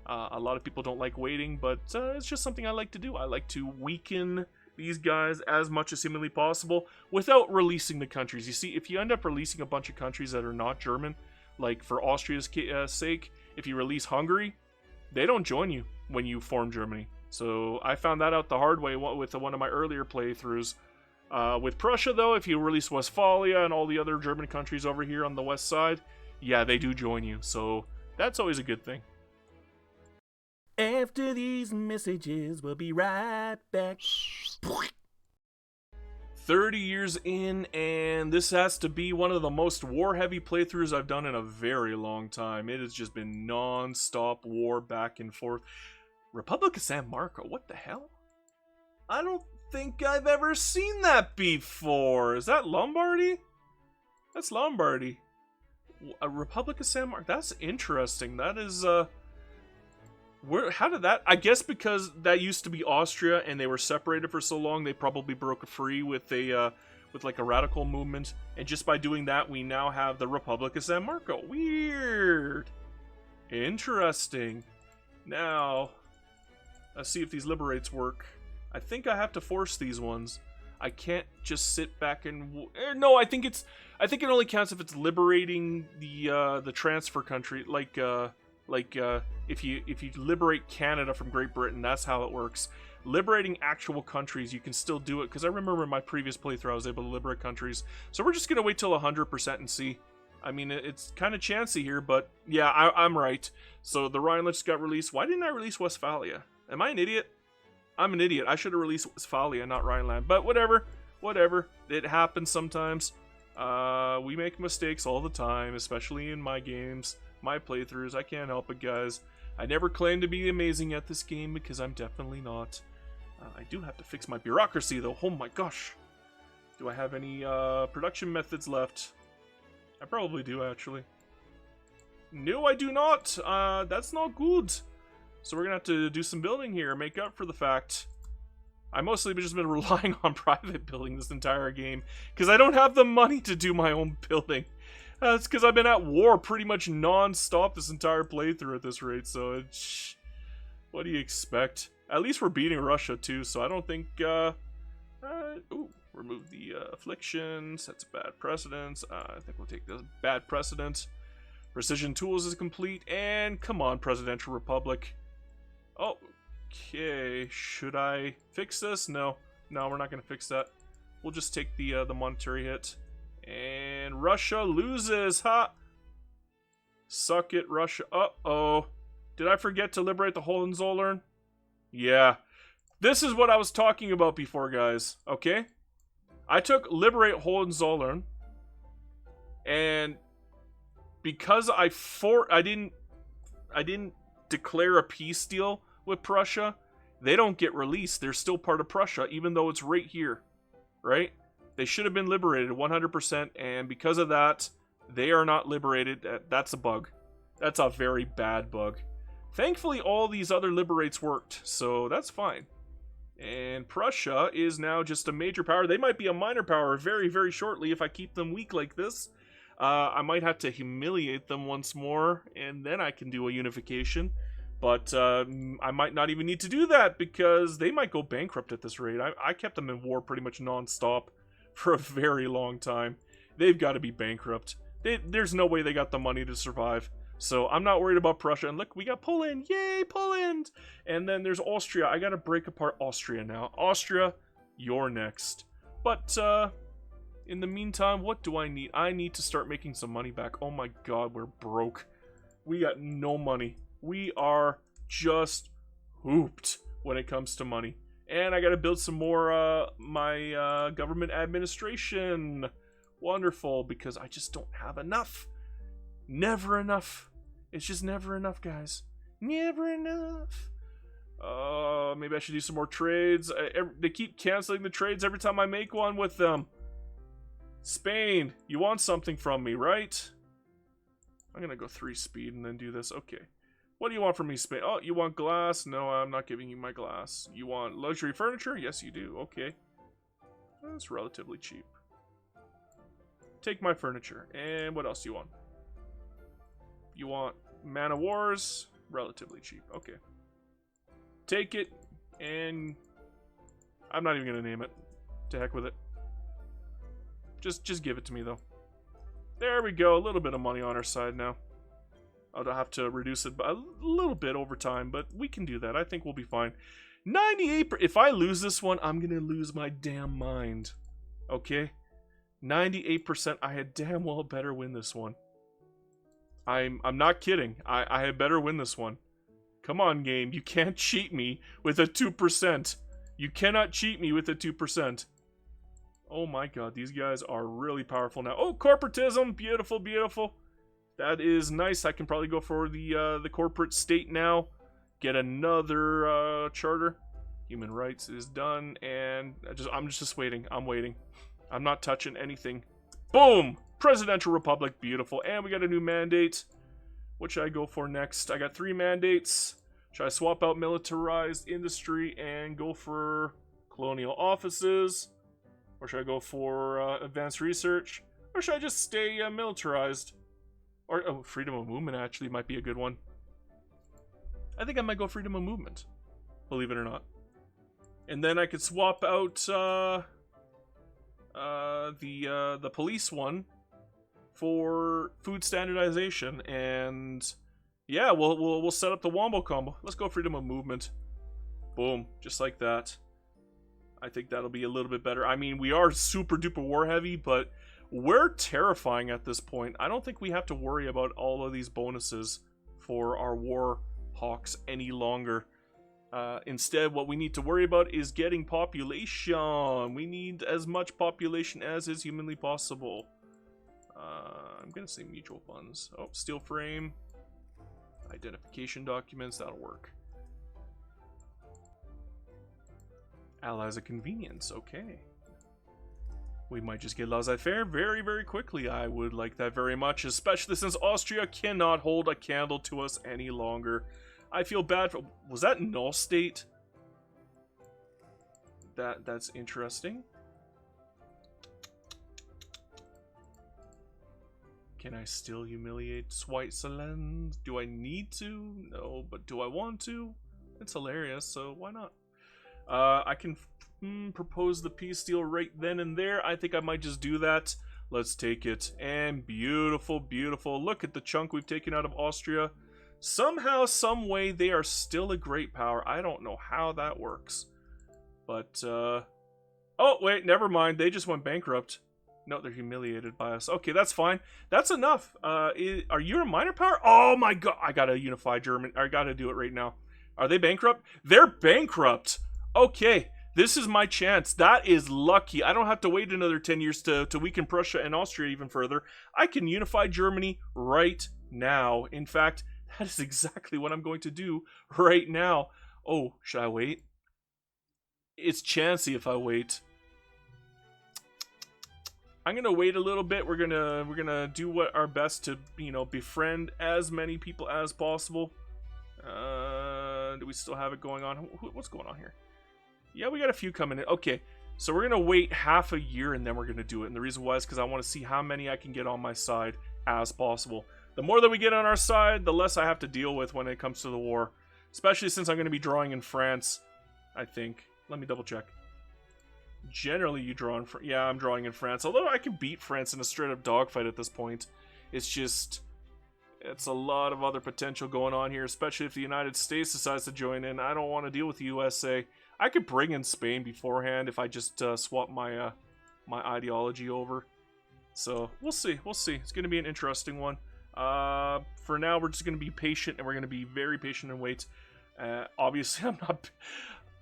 A lot of people don't like waiting, but it's just something I like to do. I like to weaken these guys as much as humanly possible without releasing the countries. You see, if you end up releasing a bunch of countries that are not German, like for Austria's sake, if you release Hungary, they don't join you when you form Germany. So I found that out the hard way with one of my earlier playthroughs. With Prussia, though, if you release Westphalia and all the other German countries over here on the west side, yeah, they do join you. So that's always a good thing. After these messages, we'll be right back. 30 years in, and this has to be one of the most war-heavy playthroughs I've done in a very long time. It has just been non-stop war back and forth. Republic of San Marco, what the hell? I don't think I've ever seen that before. Is that Lombardy? That's Lombardy. A Republic of San Marco, that's interesting. That is, how did that... I guess because that used to be Austria and they were separated for so long, they probably broke free with like a radical movement. And just by doing that, we now have the Republic of San Marco. Weird. Interesting. Now, let's see if these liberates work. I think I have to force these ones. I can't just sit back and... No, I think it only counts if it's liberating the transfer country, if you liberate Canada from Great Britain, that's how it works. Liberating actual countries, you can still do it, because I remember in my previous playthrough I was able to liberate countries. So we're just going to wait till 100% and see. I mean, it's kind of chancy here, but yeah, I'm right. So the Rhineland just got released. Why didn't I release Westphalia? Am I an idiot? I'm an idiot. I should have released Westphalia, not Rhineland. But whatever. Whatever. It happens sometimes. We make mistakes all the time, especially in my games, my playthroughs. I can't help it, guys. I never claim to be amazing at this game because I'm definitely not. I do have to fix my bureaucracy, though. Oh my gosh. Do I have any production methods left? I probably do, actually. No, I do not. That's not good. So we're gonna have to do some building here, make up for the fact I mostly just been relying on private building this entire game because I don't have the money to do my own building. It's because I've been at war pretty much non-stop this entire playthrough at this rate, so it's... What do you expect? At least we're beating Russia too, so I don't think, ooh, remove the affliction, sets a bad precedence. I think we'll take this bad precedent. Precision tools is complete, and come on, Presidential Republic. Oh, okay, should I fix this? No, we're not gonna fix that. We'll just take the monetary hit. And Russia loses, ha! Suck it, Russia. Uh-oh. Did I forget to liberate the Hohenzollern? Yeah. This is what I was talking about before, guys, okay? I took liberate Hohenzollern, and because I didn't declare a peace deal with Prussia, they don't get released. They're still part of Prussia, even though it's right here, right? They should have been liberated 100%, and because of that, they are not liberated. That's a bug. That's a very bad bug. Thankfully, all these other liberates worked, so that's fine. And Prussia is now just a major power. They might be a minor power very, very shortly if I keep them weak like this. I might have to humiliate them once more, and then I can do a unification. But I might not even need to do that, because they might go bankrupt at this rate. I kept them in war pretty much non-stop for a very long time. They've got to be bankrupt. There's no way they got the money to survive. So I'm not worried about Prussia. And look, we got Poland. Yay, Poland! And then there's Austria. I got to break apart Austria now. Austria, you're next. But in the meantime, what do I need? I need to start making some money back. Oh my god, we're broke. We got no money. We are just hooped when it comes to money. And I gotta build some more, my government administration. Wonderful, because I just don't have enough. Never enough. It's just never enough, guys. Never enough. Maybe I should do some more trades. They keep canceling the trades every time I make one with them. Spain, you want something from me, right? I'm gonna go 3 speed and then do this. Okay. What do you want from me, Spain? Oh, you want glass? No, I'm not giving you my glass. You want luxury furniture? Yes, you do. Okay. That's relatively cheap. Take my furniture. And what else do you want? You want Man of Wars? Relatively cheap. Okay. Take it, and I'm not even going to name it. To heck with it. Just give it to me, though. There we go. A little bit of money on our side now. I'll have to reduce it by a little bit over time, but we can do that. I think we'll be fine. 98%. If I lose this one, I'm going to lose my damn mind. Okay? 98%. I had damn well better win this one. I'm not kidding. I had better win this one. Come on, game. You can't cheat me with a 2%. You cannot cheat me with a 2%. Oh my god, these guys are really powerful now. Oh, corporatism. Beautiful, beautiful. That is nice. I can probably go for the corporate state now. Get another charter. Human rights is done, and I'm just waiting. I'm waiting. I'm not touching anything. Boom! Presidential Republic, beautiful. And we got a new mandate. What should I go for next? I got 3 mandates. Should I swap out militarized industry and go for colonial offices? Or should I go for advanced research? Or should I just stay militarized? Or, oh, freedom of movement actually might be a good one. I think I might go freedom of movement. Believe it or not. And then I could swap out the police one for food standardization, and yeah, we'll set up the wombo combo. Let's go freedom of movement. Boom, just like that. I think that'll be a little bit better. I mean, we are super duper war heavy, but we're terrifying at this point. I don't think we have to worry about all of these bonuses for our war hawks any longer. Instead, what we need to worry about is getting population. We need as much population as is humanly possible. I'm gonna say mutual funds. Oh, steel frame. Identification documents, that'll work. Allies of convenience, okay. We might just get laissez-faire very, very quickly. I would like that very much, especially since Austria cannot hold a candle to us any longer. I feel bad for... Was that null state? That's interesting. Can I still humiliate Switzerland? Do I need to? No, but do I want to? It's hilarious, so why not? I can propose the peace deal right then and there. I think I might just do that. Let's take it. And beautiful, beautiful. Look at the chunk we've taken out of Austria. Somehow, some way, they are still a great power. I don't know how that works. But, oh, wait, never mind. They just went bankrupt. No, they're humiliated by us. Okay, that's fine. That's enough. Are you a minor power? Oh my god. I gotta unify Germany. I gotta do it right now. Are they bankrupt? They're bankrupt. Okay, this is my chance. That is lucky. I don't have to wait another 10 years to weaken Prussia and Austria even further. I can unify Germany right now. In fact, that is exactly what I'm going to do right now. Oh, should I wait? It's chancy if I wait. I'm gonna wait a little bit. We're gonna do our best to, you know, befriend as many people as possible. Do we still have it going on? What's going on here? Yeah, we got a few coming in. Okay, so we're gonna wait half a year and then we're gonna do it. And the reason why is because I want to see how many I can get on my side as possible. The more that we get on our side, the less I have to deal with when it comes to the war. Especially since I'm gonna be drawing in France, I think. Let me double check. Generally, you draw in yeah, I'm drawing in France. Although I can beat France in a straight-up dogfight at this point. It's just... it's a lot of other potential going on here, especially if the United States decides to join in. I don't want to deal with the USA. I could bring in Spain beforehand if I just swap my my ideology over. So, we'll see. We'll see. It's going to be an interesting one. For now, we're just going to be patient, and we're going to be very patient and wait. Obviously, I'm not...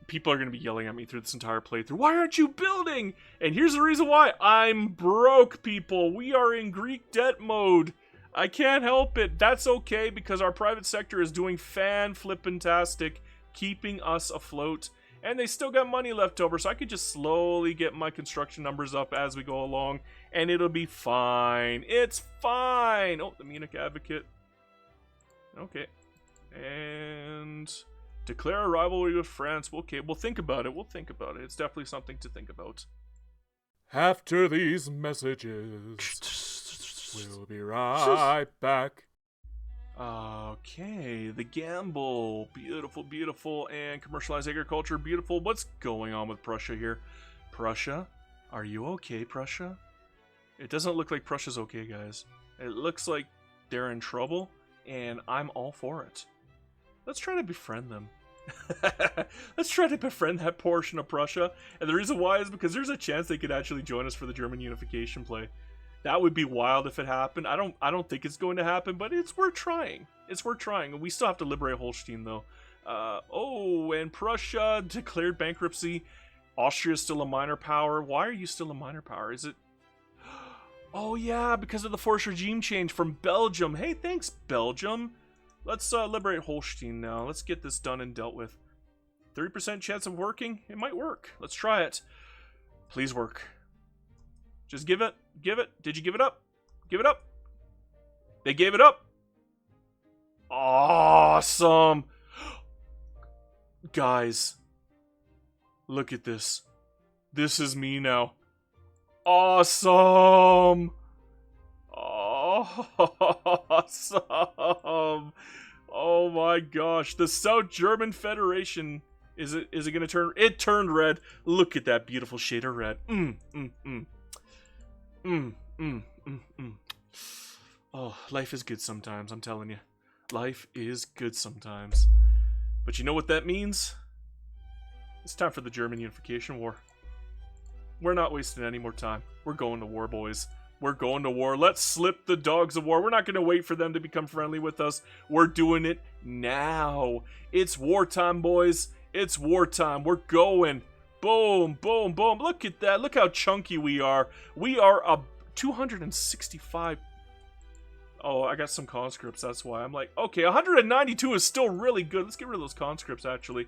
people are going to be yelling at me through this entire playthrough. Why aren't you building? And here's the reason why. I'm broke, people. We are in Greek debt mode. I can't help it. That's okay, because our private sector is doing fan-flippin-tastic, keeping us afloat. And they still got money left over, so I could just slowly get my construction numbers up as we go along, and it'll be fine. It's fine. Oh, the Munich Advocate. Okay. And... declare a rivalry with France. Okay, we'll think about it. We'll think about it. It's definitely something to think about. After these messages, we'll be right back. Okay, the gamble. Beautiful, beautiful. And commercialized agriculture. Beautiful. What's going on with Prussia here? Prussia? Are you okay, Prussia? It doesn't look like Prussia's okay, guys. It looks like they're in trouble, and I'm all for it. Let's try to befriend them. Let's try to befriend that portion of Prussia. And the reason why is because there's a chance they could actually join us for the German unification play. That would be wild if it happened. I don't think it's going to happen, but it's worth trying. It's worth trying. We still have to liberate Holstein, though. Oh, and Prussia declared bankruptcy. Austria is still a minor power. Why are you still a minor power? Is it... oh, yeah, because of the forced regime change from Belgium. Hey, thanks, Belgium. Let's liberate Holstein now. Let's get this done and dealt with. 30% chance of working? It might work. Let's try it. Please work. Just give it. Give it. Did you give it up? Give it up. They gave it up. Awesome. Guys. Look at this. This is me now. Awesome. Awesome. Oh my gosh. The South German Federation. Is it gonna turn? It turned red. Look at that beautiful shade of red. Oh, life is good sometimes, I'm telling you. Life is good sometimes. But you know what that means? It's time for the German Unification War. We're not wasting any more time. We're going to war, boys. We're going to war. Let's slip the dogs of war. We're not going to wait for them to become friendly with us. We're doing it now. It's wartime, boys. It's wartime. We're going. Boom, boom, boom. Look at that. Look how chunky we are. We are a 265. Oh, I got some conscripts, that's why. I'm like, okay, 192 is still really good. Let's get rid of those conscripts, actually.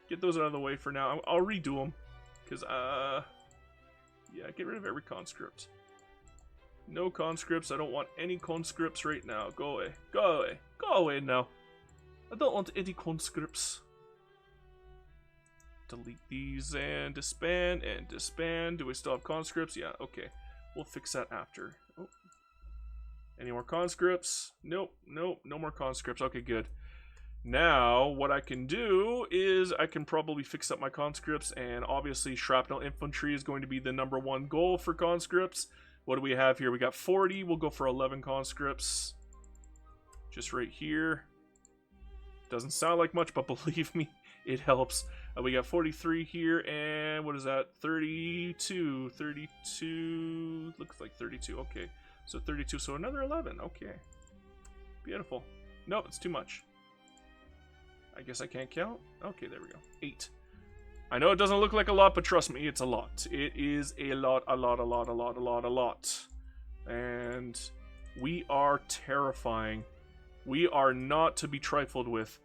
Get those out of the way for now. I'll redo them. Because, yeah, get rid of every conscript. No conscripts. I don't want any conscripts right now. Go away. Go away. Go away now. I don't want any conscripts. Delete these and disband and disband. Do we still have conscripts? Yeah, okay. We'll fix that after. Oh. Any more conscripts? Nope, nope, no more conscripts. Okay, good. Now, what I can do is I can probably fix up my conscripts, and obviously shrapnel infantry is going to be the #1 goal for conscripts. What do we have here? We got 40. We'll go for 11 conscripts. Just right here. Doesn't sound like much, but believe me, it helps. We got 43 here, and what is that? 32. 32. Looks like 32. Okay. So 32. So another 11. Okay. Beautiful. Nope, it's too much. I guess I can't count. Okay, there we go. 8. I know it doesn't look like a lot, but trust me, it's a lot. It is a lot, a lot, a lot, a lot, a lot, a lot. And we are terrifying. We are not to be trifled with.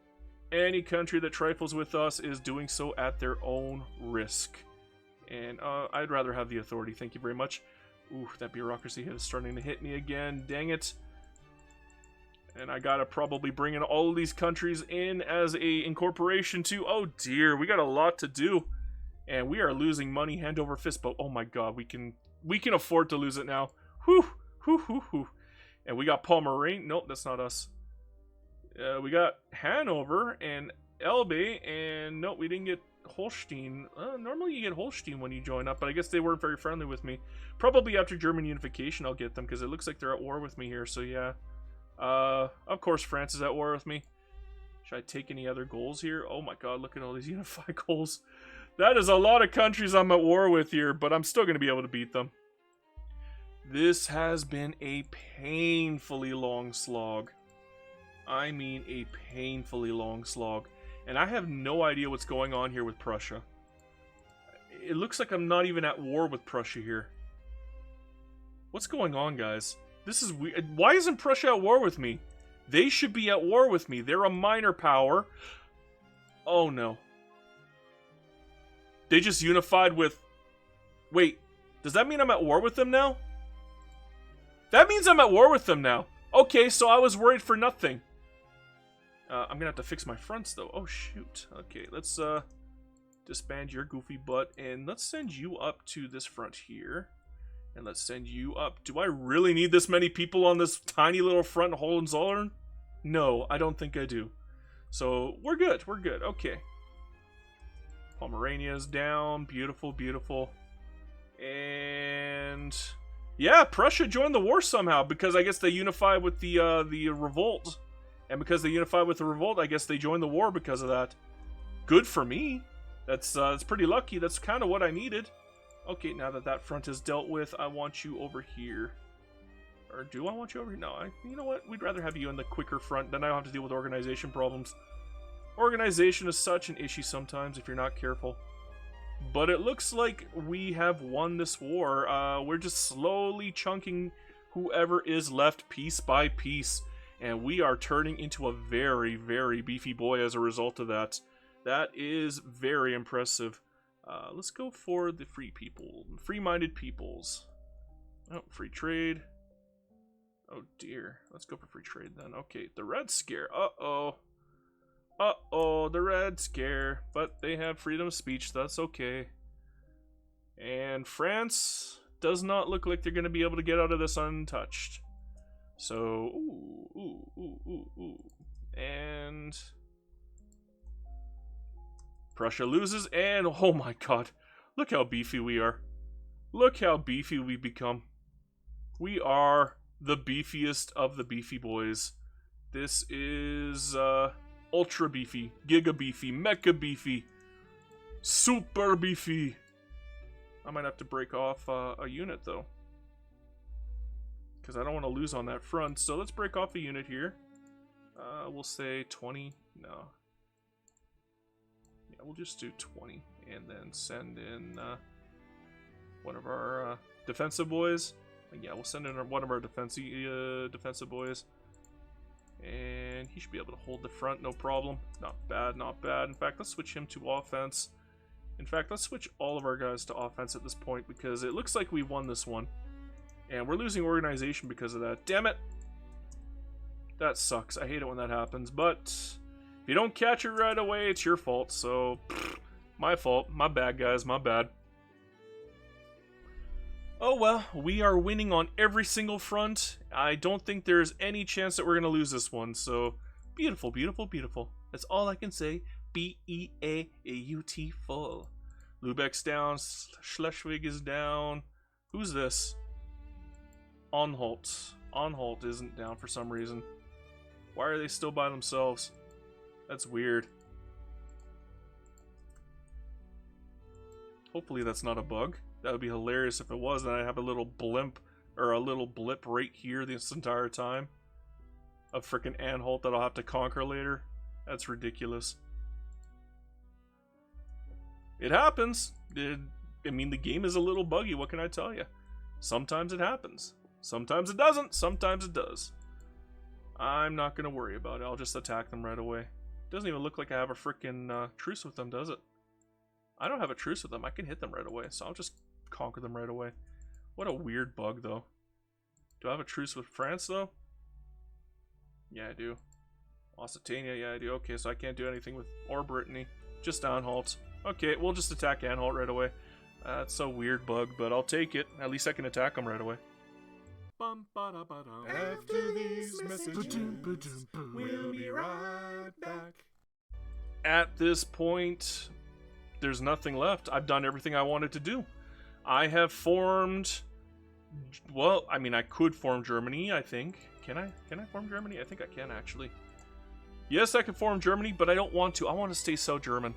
Any country that trifles with us is doing so at their own risk. And I'd rather have the authority, thank you very much. Ooh, that bureaucracy hit is starting to hit me again. Dang it. And I gotta probably bring in all of these countries in as a incorporation too. Oh dear, we got a lot to do. And we are losing money hand over fist, but oh my god, we can afford to lose it now. Whew, whew, whew, whew. And we got Pomerania. Nope, that's not us. We got Hanover and Elbe, and nope, we didn't get Holstein. Normally you get Holstein when you join up, but I guess they weren't very friendly with me. Probably after German unification I'll get them, because it looks like they're at war with me here, so yeah. Of course France is at war with me. Should I take any other goals here? Oh my god, look at all these unified goals. That is a lot of countries I'm at war with here, but I'm still going to be able to beat them. This has been a painfully long slog. I mean a painfully long slog. And I have no idea what's going on here with Prussia. It looks like I'm not even at war with Prussia here. What's going on, guys? This is weird. Why isn't Prussia at war with me? They should be at war with me. They're a minor power. Oh no. They just unified with... Wait, does that mean I'm at war with them now? That means I'm at war with them now. Okay, so I was worried for nothing. I'm gonna have to fix my fronts though. Oh shoot. Okay, let's disband your goofy butt and let's send you up to this front here. And let's send you up. Do I really need this many people on this tiny little front in Hohenzollern? No, I don't think I do. So we're good. We're good. Okay. Pomerania is down. Beautiful, beautiful. And yeah, Prussia joined the war somehow because I guess they unified with the revolt. And because they unified with the revolt, I guess they joined the war because of that. Good for me. That's pretty lucky. That's kind of what I needed. Okay, now that that front is dealt with, I want you over here. Or do I want you over here? No, you know what? We'd rather have you in the quicker front, then I don't have to deal with organization problems. Organization is such an issue sometimes if you're not careful. But it looks like we have won this war. We're just slowly chunking whoever is left piece by piece. And we are turning into a very, very beefy boy as a result of that. That is very impressive. Let's go for the free people. Free-minded peoples. Oh, free trade. Oh dear. Let's go for free trade then. Okay, the Red Scare. Uh-oh. Uh-oh, the Red Scare. But they have freedom of speech, so that's okay. And France does not look like they're going to be able to get out of this untouched. So, ooh. And Prussia loses, and oh my god, look how beefy we are. Look how beefy we become. We are the beefiest of the beefy boys. This is ultra beefy, giga beefy, mecha beefy, super beefy. I might have to break off a unit though, because I don't want to lose on that front. So let's break off a unit here. We'll say 20. No. Yeah, we'll just do 20 and then send in one of our defensive boys. Yeah, we'll send in one of our defensive boys. And he should be able to hold the front, no problem. Not bad, not bad. In fact, let's switch him to offense. In fact, let's switch all of our guys to offense at this point because it looks like we won this one. And we're losing organization because of that. Damn it! That sucks. I hate it when that happens. But if you don't catch it right away, it's your fault. So, my fault. My bad, guys. My bad. Oh well, we are winning on every single front. I don't think there's any chance that we're going to lose this one. So, beautiful, beautiful, beautiful. That's all I can say. B-E-A-U-T-ful. Lübeck's down. Schleswig is down. Who's this? Anhalt. Anhalt isn't down for some reason. Why are they still by themselves? That's weird. Hopefully that's not a bug. That would be hilarious if it was, then I'd have a little blimp, or a little blip right here this entire time. A frickin' Anhalt that I'll have to conquer later. That's ridiculous. It happens. I mean, the game is a little buggy, what can I tell you? Sometimes it happens. Sometimes it doesn't. Sometimes it does. I'm not going to worry about it. I'll just attack them right away. Doesn't even look like I have a frickin' truce with them, does it? I don't have a truce with them. I can hit them right away, so I'll just conquer them right away. What a weird bug, though. Do I have a truce with France, though? Yeah, I do. Occitania, yeah, I do. Okay, so I can't do anything with or Brittany. Just Anhalt. Okay, we'll just attack Anhalt right away. That's a weird bug, but I'll take it. At least I can attack them right away. After these messages, we'll be right back. At this point, there's nothing left. I've done everything I wanted to do. I have formed... Well, I mean, I could form Germany, I think. Can I form Germany? I think I can, actually. Yes, I can form Germany, but I don't want to. I want to stay South German.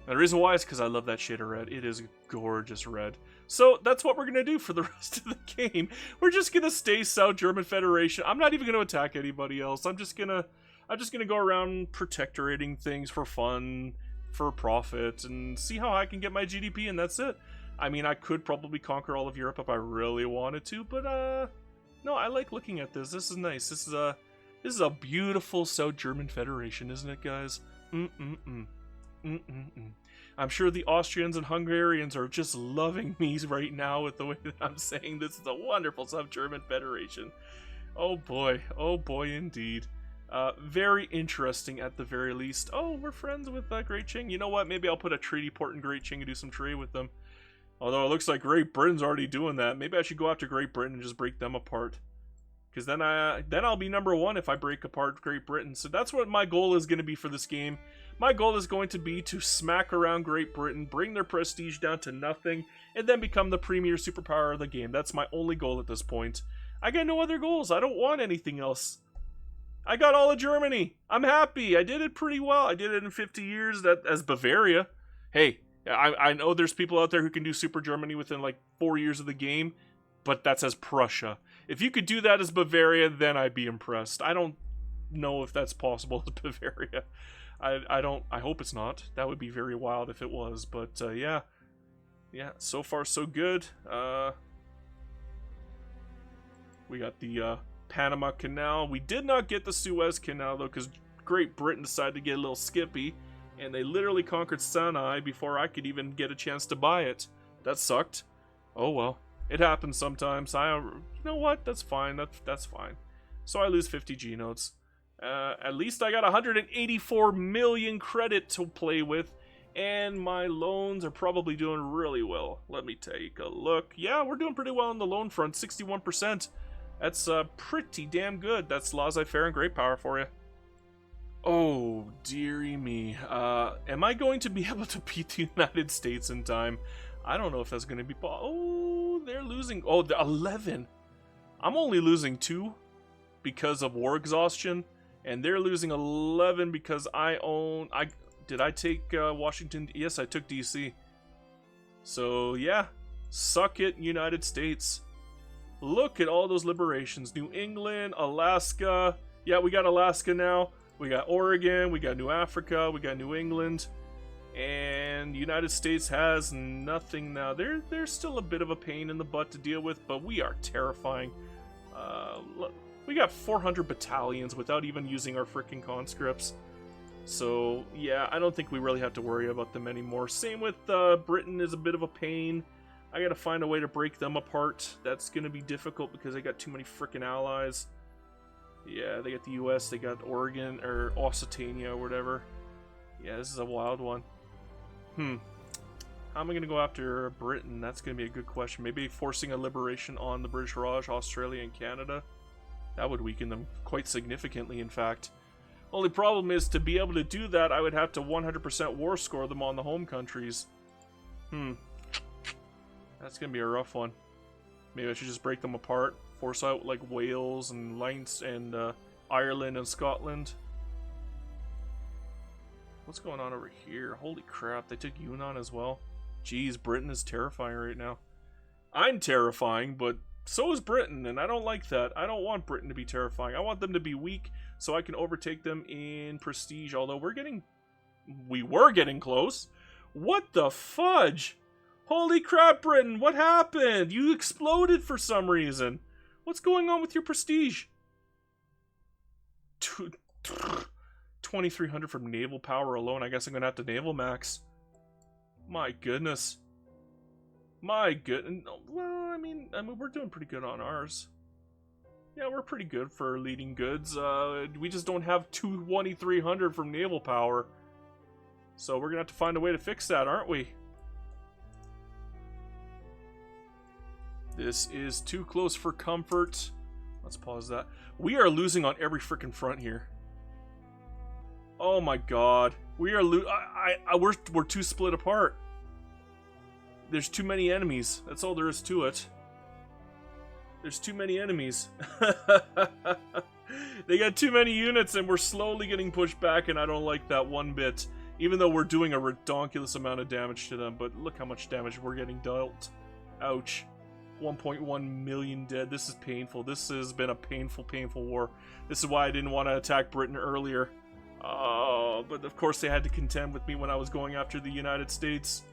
And the reason why is because I love that shade of red. It is gorgeous red. So that's what we're going to do for the rest of the game. We're just going to stay South German Federation. I'm not even going to attack anybody else. I'm just going to go around protectorating things for fun, for profit, and see how I can get my GDP, and that's it. I mean, I could probably conquer all of Europe if I really wanted to, but no, I like looking at this. This is nice. This is a beautiful South German Federation, isn't it, guys? I'm sure the Austrians and Hungarians are just loving me right now with the way that I'm saying this is a wonderful South German Federation. Oh boy indeed. Very interesting at the very least. Oh, we're friends with Great Qing. You know what? Maybe I'll put a treaty port in Great Qing and do some trade with them. Although it looks like Great Britain's already doing that. Maybe I should go after Great Britain and just break them apart. Because then I'll be number one if I break apart Great Britain. So that's what my goal is going to be for this game. My goal is going to be to smack around Great Britain, bring their prestige down to nothing, and then become the premier superpower of the game. That's my only goal at this point. I got no other goals. I don't want anything else. I got all of Germany. I'm happy. I did it pretty well. I did it in 50 years as Bavaria. Hey, I know there's people out there who can do Super Germany within like 4 years of the game, but that's as Prussia. If you could do that as Bavaria, then I'd be impressed. I don't know if that's possible as Bavaria. I hope it's not. That would be very wild if it was, but yeah, so far so good. We got the Panama Canal. We did not get the Suez Canal though, because Great Britain decided to get a little skippy, and they literally conquered Sinai before I could even get a chance to buy it. That sucked. Oh well, it happens sometimes. You know what? That's fine. That's fine. So I lose 50 G notes. At least I got 184 million credit to play with, and my loans are probably doing really well. Let me take a look. Yeah, we're doing pretty well on the loan front, 61%. That's pretty damn good. That's laissez-faire and great power for you. Oh, dearie me. Am I going to be able to beat the United States in time? I don't know if that's going to be... Oh, they're losing... Oh, 11. I'm only losing 2 because of war exhaustion. And they're losing 11 because did I take Washington? Yes, I took DC. So yeah, suck it, United States. Look at all those liberations. New England, Alaska. Yeah, we got Alaska now. We got Oregon. We got New Africa. We got New England. And the United States has nothing now. They're still a bit of a pain in the butt to deal with, but we are terrifying. Look, we got 400 battalions without even using our freaking conscripts. So, yeah, I don't think we really have to worry about them anymore. Same with Britain is a bit of a pain. I gotta find a way to break them apart. That's gonna be difficult because they got too many freaking allies. Yeah, they got the US, they got Oregon, or Occitania, or whatever. Yeah, this is a wild one. How am I gonna go after Britain? That's gonna be a good question. Maybe forcing a liberation on the British Raj, Australia, and Canada. That would weaken them quite significantly, in fact. Only problem is, to be able to do that, I would have to 100% war score them on the home countries. That's gonna be a rough one. Maybe I should just break them apart. Force out, like, Wales and Leinster and Ireland and Scotland. What's going on over here? Holy crap, they took Yunnan as well. Jeez, Britain is terrifying right now. I'm terrifying, but so is Britain, and I don't like that. I don't want Britain to be terrifying. I want them to be weak so I can overtake them in prestige, although we were getting close. What the fudge? Holy crap, Britain, what happened? You exploded for some reason. What's going on with your prestige? 2,300 from naval power alone. I guess I'm gonna have to naval max. My goodness. My goodness. Well, I mean, we're doing pretty good on ours. Yeah, we're pretty good for leading goods. We just don't have 2,300 from naval power. So we're gonna have to find a way to fix that, aren't we? This is too close for comfort. Let's pause that. We are losing on every freaking front here. Oh my god. We are we're too split apart. There's too many enemies. That's all there is to it. There's too many enemies. They got too many units and we're slowly getting pushed back, and I don't like that one bit. Even though we're doing a ridiculous amount of damage to them, but look how much damage we're getting dealt. Ouch. 1.1 million dead. This is painful. This has been a painful, painful war. This is why I didn't want to attack Britain earlier. But of course they had to contend with me when I was going after the United States.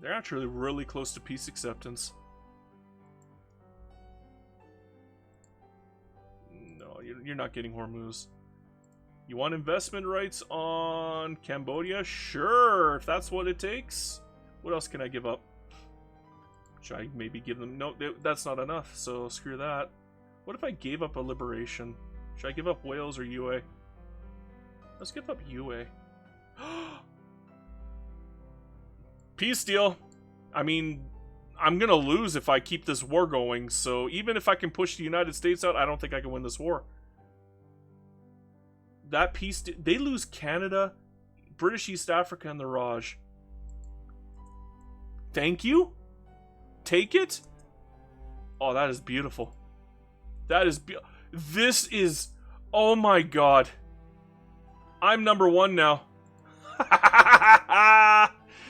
They're actually really close to peace acceptance. No, you're not getting Hormuz. You want investment rights on Cambodia? Sure, if that's what it takes. What else can I give up? Should I maybe give them... No, that's not enough, so screw that. What if I gave up a liberation? Should I give up Wales or UA? Let's give up UA. Peace deal. I mean, I'm gonna lose if I keep this war going, so even if I can push the United States out, I don't think I can win this war. That peace... They lose Canada, British East Africa, and the Raj. Thank you? Take it? Oh, that is beautiful. That is this is... Oh my god. I'm number one now.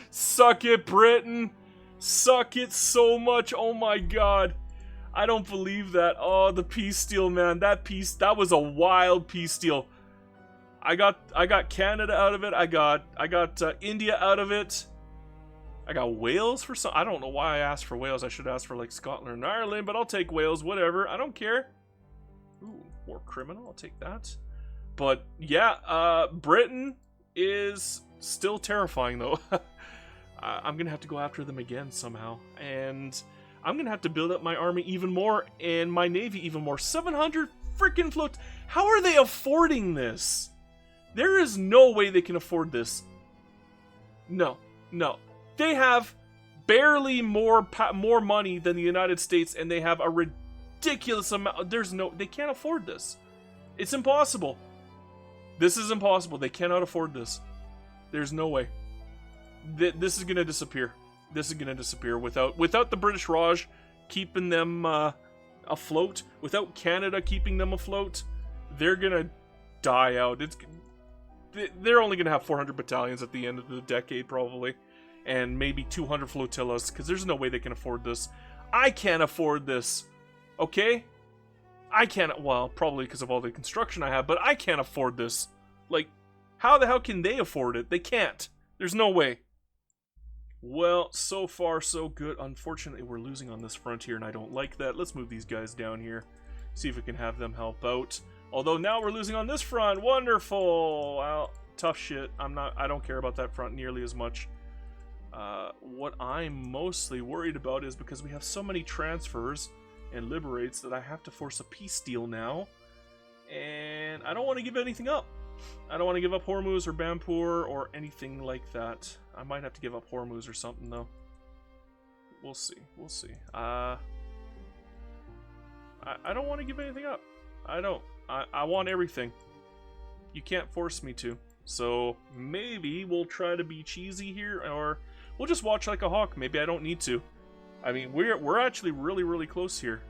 Suck it, Britain. Suck it so much. Oh my god. I don't believe that. Oh, the peace deal, man. That was a wild peace deal. I got Canada out of it. I got India out of it. I got Wales for some... I don't know why I asked for Wales. I should ask for, like, Scotland and Ireland, but I'll take Wales, whatever. I don't care. Ooh, war criminal. I'll take that. But, yeah, Britain is still terrifying, though. I'm going to have to go after them again somehow. And I'm going to have to build up my army even more and my navy even more. 700 freaking floats. How are they affording this? There is no way they can afford this. No. No. They have barely more money than the United States, and they have a ridiculous amount. They can't afford this. It's impossible. This is impossible. They cannot afford this. There's no way. This is gonna disappear. This is gonna disappear without the British Raj keeping them afloat. Without Canada keeping them afloat, they're gonna die out. They're only gonna have 400 battalions at the end of the decade, probably. And maybe 200 flotillas, because there's no way they can afford this. I can't afford this, okay? I can't, well, probably because of all the construction I have, but I can't afford this. Like, How the hell can they afford it? They can't. There's no way. Well, so far so good. Unfortunately, we're losing on this front here, and I don't like that. Let's move these guys down here. See if we can have them help out. Although now we're losing on this front. Wonderful. Well, tough shit. I don't care about that front nearly as much. What I'm mostly worried about is because we have so many transfers and liberates that I have to force a peace deal now. And I don't want to give anything up. I don't want to give up Hormuz or Bampur or anything like that. I might have to give up Hormuz or something, though. We'll see. We'll see. I don't want to give anything up. I don't. I want everything. You can't force me to. So maybe we'll try to be cheesy here, or we'll just watch like a hawk. Maybe I don't need to. I mean, we're actually really close here.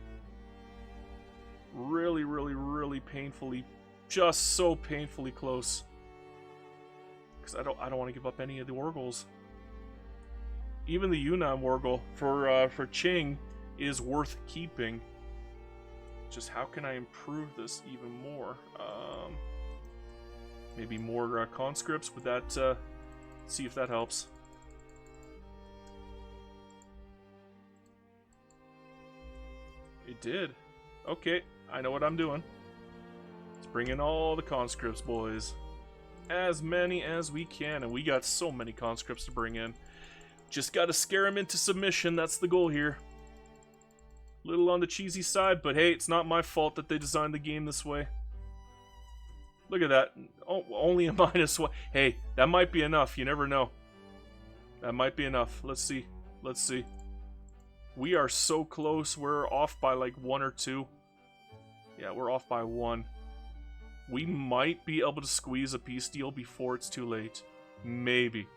Really painfully, just so painfully close. Because I don't want to give up any of the Wargles. Even the Yunnan Wargle for Qing is worth keeping. Just how can I improve this even more? Maybe more conscripts. Would that see if that helps? It did. Okay, I know what I'm doing. Let's bring in all the conscripts, boys. As many as we can, and we got so many conscripts to bring in. Just gotta scare them into submission, that's the goal here. Little on the cheesy side, but hey, it's not my fault that they designed the game this way. Look at that. Oh, only a -1. Hey, that might be enough, you never know. That might be enough. Let's see. Let's see. We are so close, we're off by like 1 or 2. Yeah, we're off by 1. We might be able to squeeze a peace deal before it's too late. Maybe.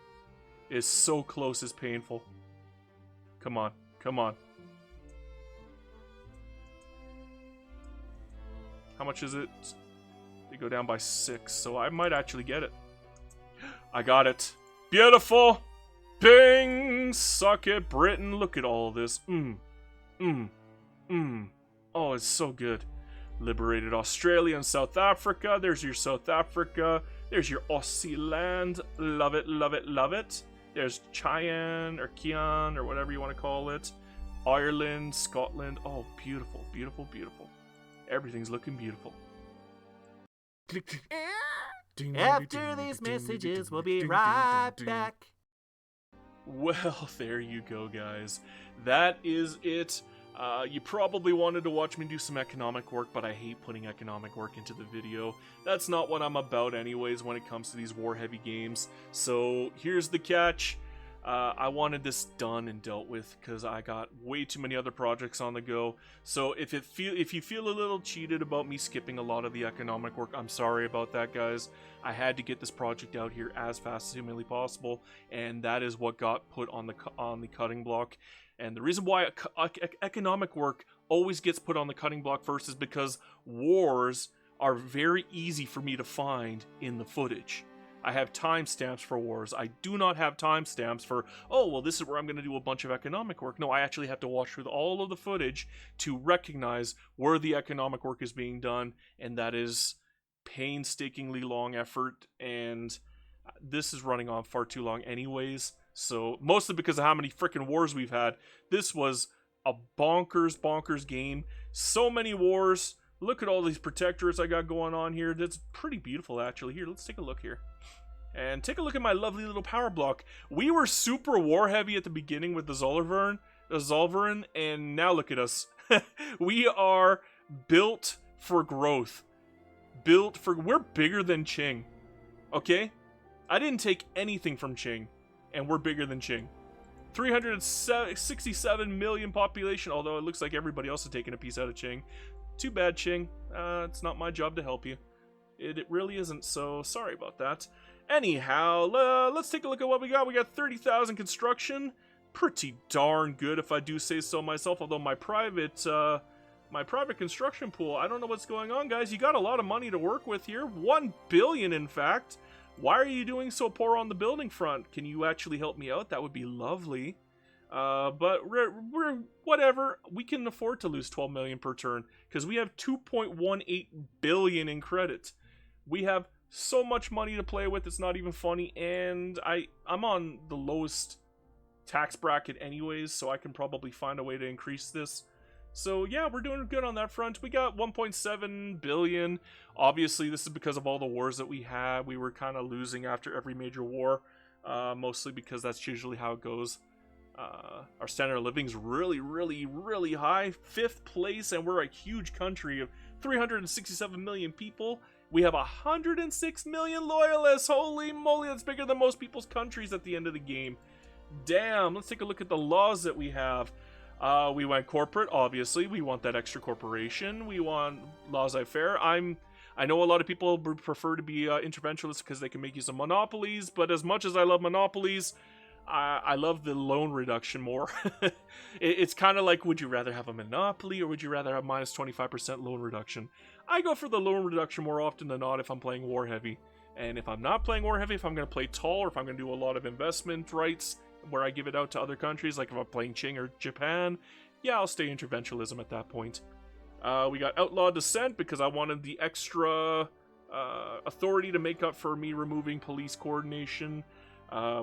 It's so close, it's painful. Come on, come on. How much is it? They go down by 6, so I might actually get it. I got it. Beautiful! Bing! Suck it, Britain. Look at all this. Oh, it's so good. Liberated Australia and South Africa. There's your South Africa. There's your Aussie land. Love it, love it, love it. There's Cheyenne or Kian or whatever you want to call it. Ireland, Scotland. Oh, beautiful, beautiful, beautiful. Everything's looking beautiful. After these messages, we'll be right back. Well, there you go, guys. That is it. You probably wanted to watch me do some economic work, but I hate putting economic work into the video. That's not what I'm about anyways when it comes to these war-heavy games. So here's the catch. I wanted this done and dealt with because I got way too many other projects on the go. So if you feel a little cheated about me skipping a lot of the economic work, I'm sorry about that, guys. I had to get this project out here as fast as humanly possible, and that is what got put on the cutting block. And the reason why economic work always gets put on the cutting block first is because wars are very easy for me to find in the footage. I have timestamps for wars. I do not have timestamps for, oh, well, this is where I'm going to do a bunch of economic work. No, I actually have to watch through all of the footage to recognize where the economic work is being done, and that is painstakingly long effort, and this is running on far too long anyways. So, mostly because of how many freaking wars we've had. This was a bonkers game. So many wars. Look at all these protectorates I got going on here. That's pretty beautiful, actually. Here, let's take a look here. And take a look at my lovely little power block. We were super war heavy at the beginning with the Zollverein, and now look at us. We are built for growth. We're bigger than Qing. Okay? I didn't take anything from Qing, and we're bigger than Qing. 367 million population, although it looks like everybody else is taking a piece out of Qing. Too bad, Qing. It's not my job to help you. It really isn't, so sorry about that. Anyhow, let's take a look at what we got. We got 30,000 construction. Pretty darn good, if I do say so myself, although my private construction pool, I don't know what's going on, guys. You got a lot of money to work with here. 1 billion, in fact. Why are you doing so poor on the building front? Can you actually help me out? That would be lovely. But we're whatever. We can afford to lose 12 million per turn because we have 2.18 billion in credit. We have so much money to play with, it's not even funny, and I'm on the lowest tax bracket anyways, so I can probably find a way to increase this. So yeah, we're doing good on that front. We got 1.7 billion. Obviously, this is because of all the wars that we had. We were kind of losing after every major war, mostly because that's usually how it goes. Our standard of living is really, really, really high. 5th place, and we're a huge country of 367 million people. We have 106 million loyalists. Holy moly, that's bigger than most people's countries at the end of the game. Damn, let's take a look at the laws that we have. We went corporate, obviously. We want that extra corporation. We want laissez-faire. I know a lot of people would prefer to be interventionalists because they can make use of monopolies, but as much as I love monopolies, I love the loan reduction more. It's kind of like, would you rather have a monopoly or would you rather have minus 25% loan reduction? I go for the loan reduction more often than not if I'm playing war heavy. And if I'm not playing war heavy, if I'm going to play tall, or if I'm going to do a lot of investment rights where I give it out to other countries, like if I'm playing Qing or Japan, yeah, I'll stay interventionalism at that point. We got outlaw dissent because I wanted the extra authority to make up for me removing police coordination.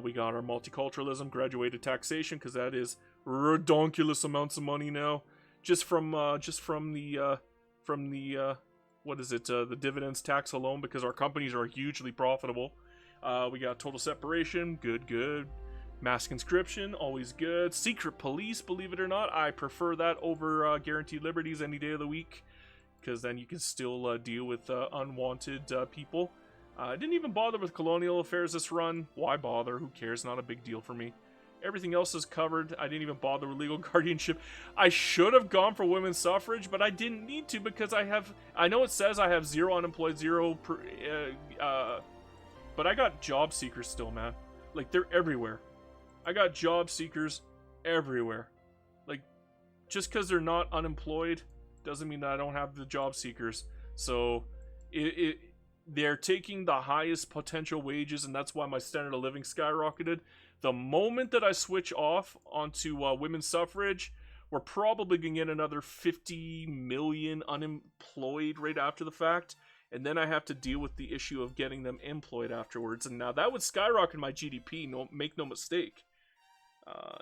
We got our multiculturalism, graduated taxation, because that is redonkulous amounts of money now, just from the what is it, the dividends tax alone, because our companies are hugely profitable. We got total separation, good. Mass conscription, always good. Secret police, believe it or not, I prefer that over guaranteed liberties any day of the week, because then you can still deal with unwanted people. I didn't even bother with colonial affairs this run. Why bother? Who cares? Not a big deal for me. Everything else is covered. I didn't even bother with legal guardianship. I should have gone for women's suffrage, but I didn't need to because I know it says I have 0 unemployed, but I got job seekers still, man. Like, they're everywhere. I got job seekers everywhere. Like, just because they're not unemployed doesn't mean that I don't have the job seekers. So, they're taking the highest potential wages, and that's why my standard of living skyrocketed. The moment that I switch off onto women's suffrage, we're probably going to get another 50 million unemployed right after the fact, and then I have to deal with the issue of getting them employed afterwards, and now that would skyrocket my GDP, make no mistake.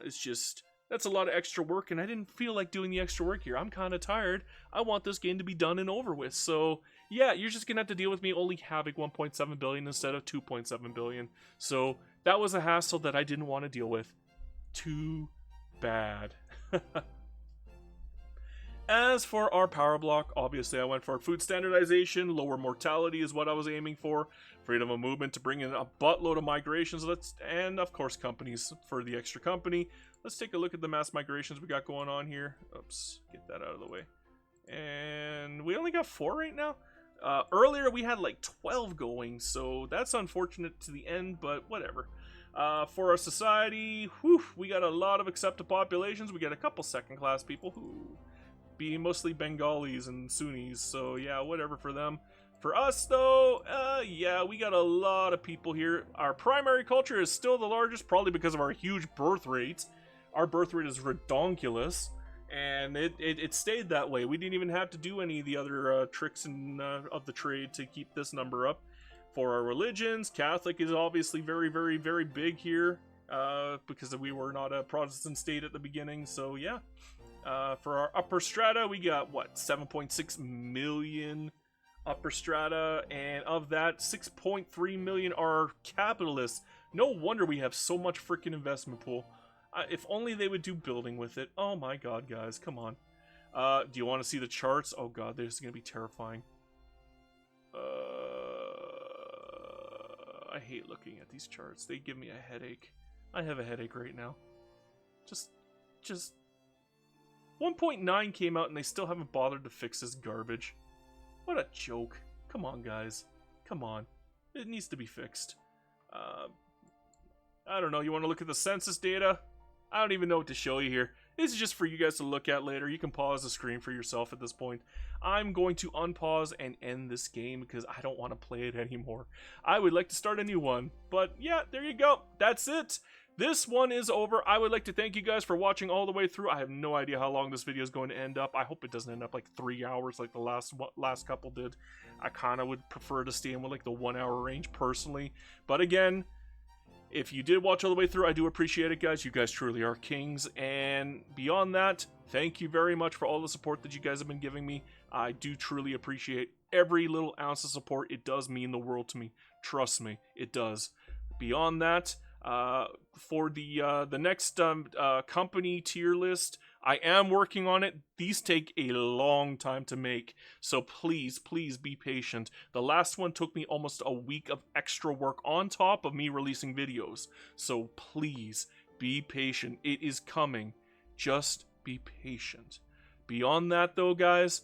It's just, that's a lot of extra work, and I didn't feel like doing the extra work here. I'm kind of tired. I want this game to be done and over with, so yeah, you're just going to have to deal with me only having 1.7 billion instead of 2.7 billion. So that was a hassle that I didn't want to deal with. Too bad. As for our power block, obviously I went for food standardization. Lower mortality is what I was aiming for. Freedom of movement to bring in a buttload of migrations. And of course companies for the extra company. Let's take a look at the mass migrations we got going on here. Oops, get that out of the way. And we only got 4 right now. Earlier we had like 12 going, so that's unfortunate to the end, but whatever. For our society, we got a lot of accepted populations. We got a couple second-class people who be mostly Bengalis and Sunnis, so yeah, whatever for them. For us, though, yeah, we got a lot of people here. Our primary culture is still the largest, probably because of our huge birth rate. Our birth rate is redonkulous. And it stayed that way. We didn't even have to do any of the other tricks of the trade to keep this number up. For our religions, Catholic is obviously very, very, very big here because we were not a Protestant state at the beginning. So yeah, for our upper strata, we got what, 7.6 million upper strata, and of that, 6.3 million are capitalists. No wonder we have so much freaking investment pool. If only they would do building with it. Oh my god, guys, come on. Do you want to see the charts? Oh god, this is going to be terrifying. I hate looking at these charts. They give me a headache. I have a headache right now. Just 1.9 came out and they still haven't bothered to fix this garbage. What a joke. Come on, guys. Come on. It needs to be fixed. I don't know, you want to look at the census data? I don't even know what to show you here. This is just for you guys to look at later. You can pause the screen for yourself at this point. I'm going to unpause and end this game because I don't want to play it anymore. I would like to start a new one. But yeah, there you go. That's it. this one is over. I would like to thank you guys for watching all the way through. I have no idea how long this video is going to end up. I hope it doesn't end up like 3 hours like the last couple did. I kind of would prefer to stay in with like the 1 hour range personally. But again, if you did watch all the way through, I do appreciate it, guys. You guys truly are kings. And beyond that, thank you very much for all the support that you guys have been giving me. I do truly appreciate every little ounce of support. It does mean the world to me. Trust me, it does. Beyond that, for the next company tier list, I am working on it. These take a long time to make, so please be patient. The last one took me almost a week of extra work on top of me releasing videos, so please be patient. It is coming. Just be patient. Beyond that though, guys,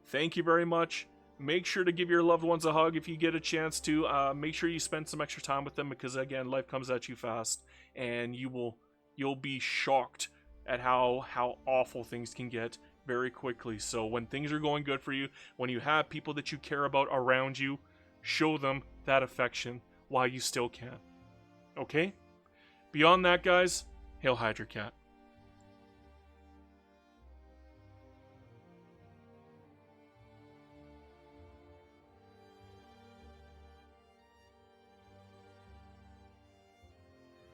thank you very much. Make sure to give your loved ones a hug if you get a chance to. Make sure you spend some extra time with them, because again, life comes at you fast, and you'll be shocked at how awful things can get very quickly. So when things are going good for you, when you have people that you care about around you, show them that affection while you still can. Okay? Beyond that, guys, hail Hydra Cat.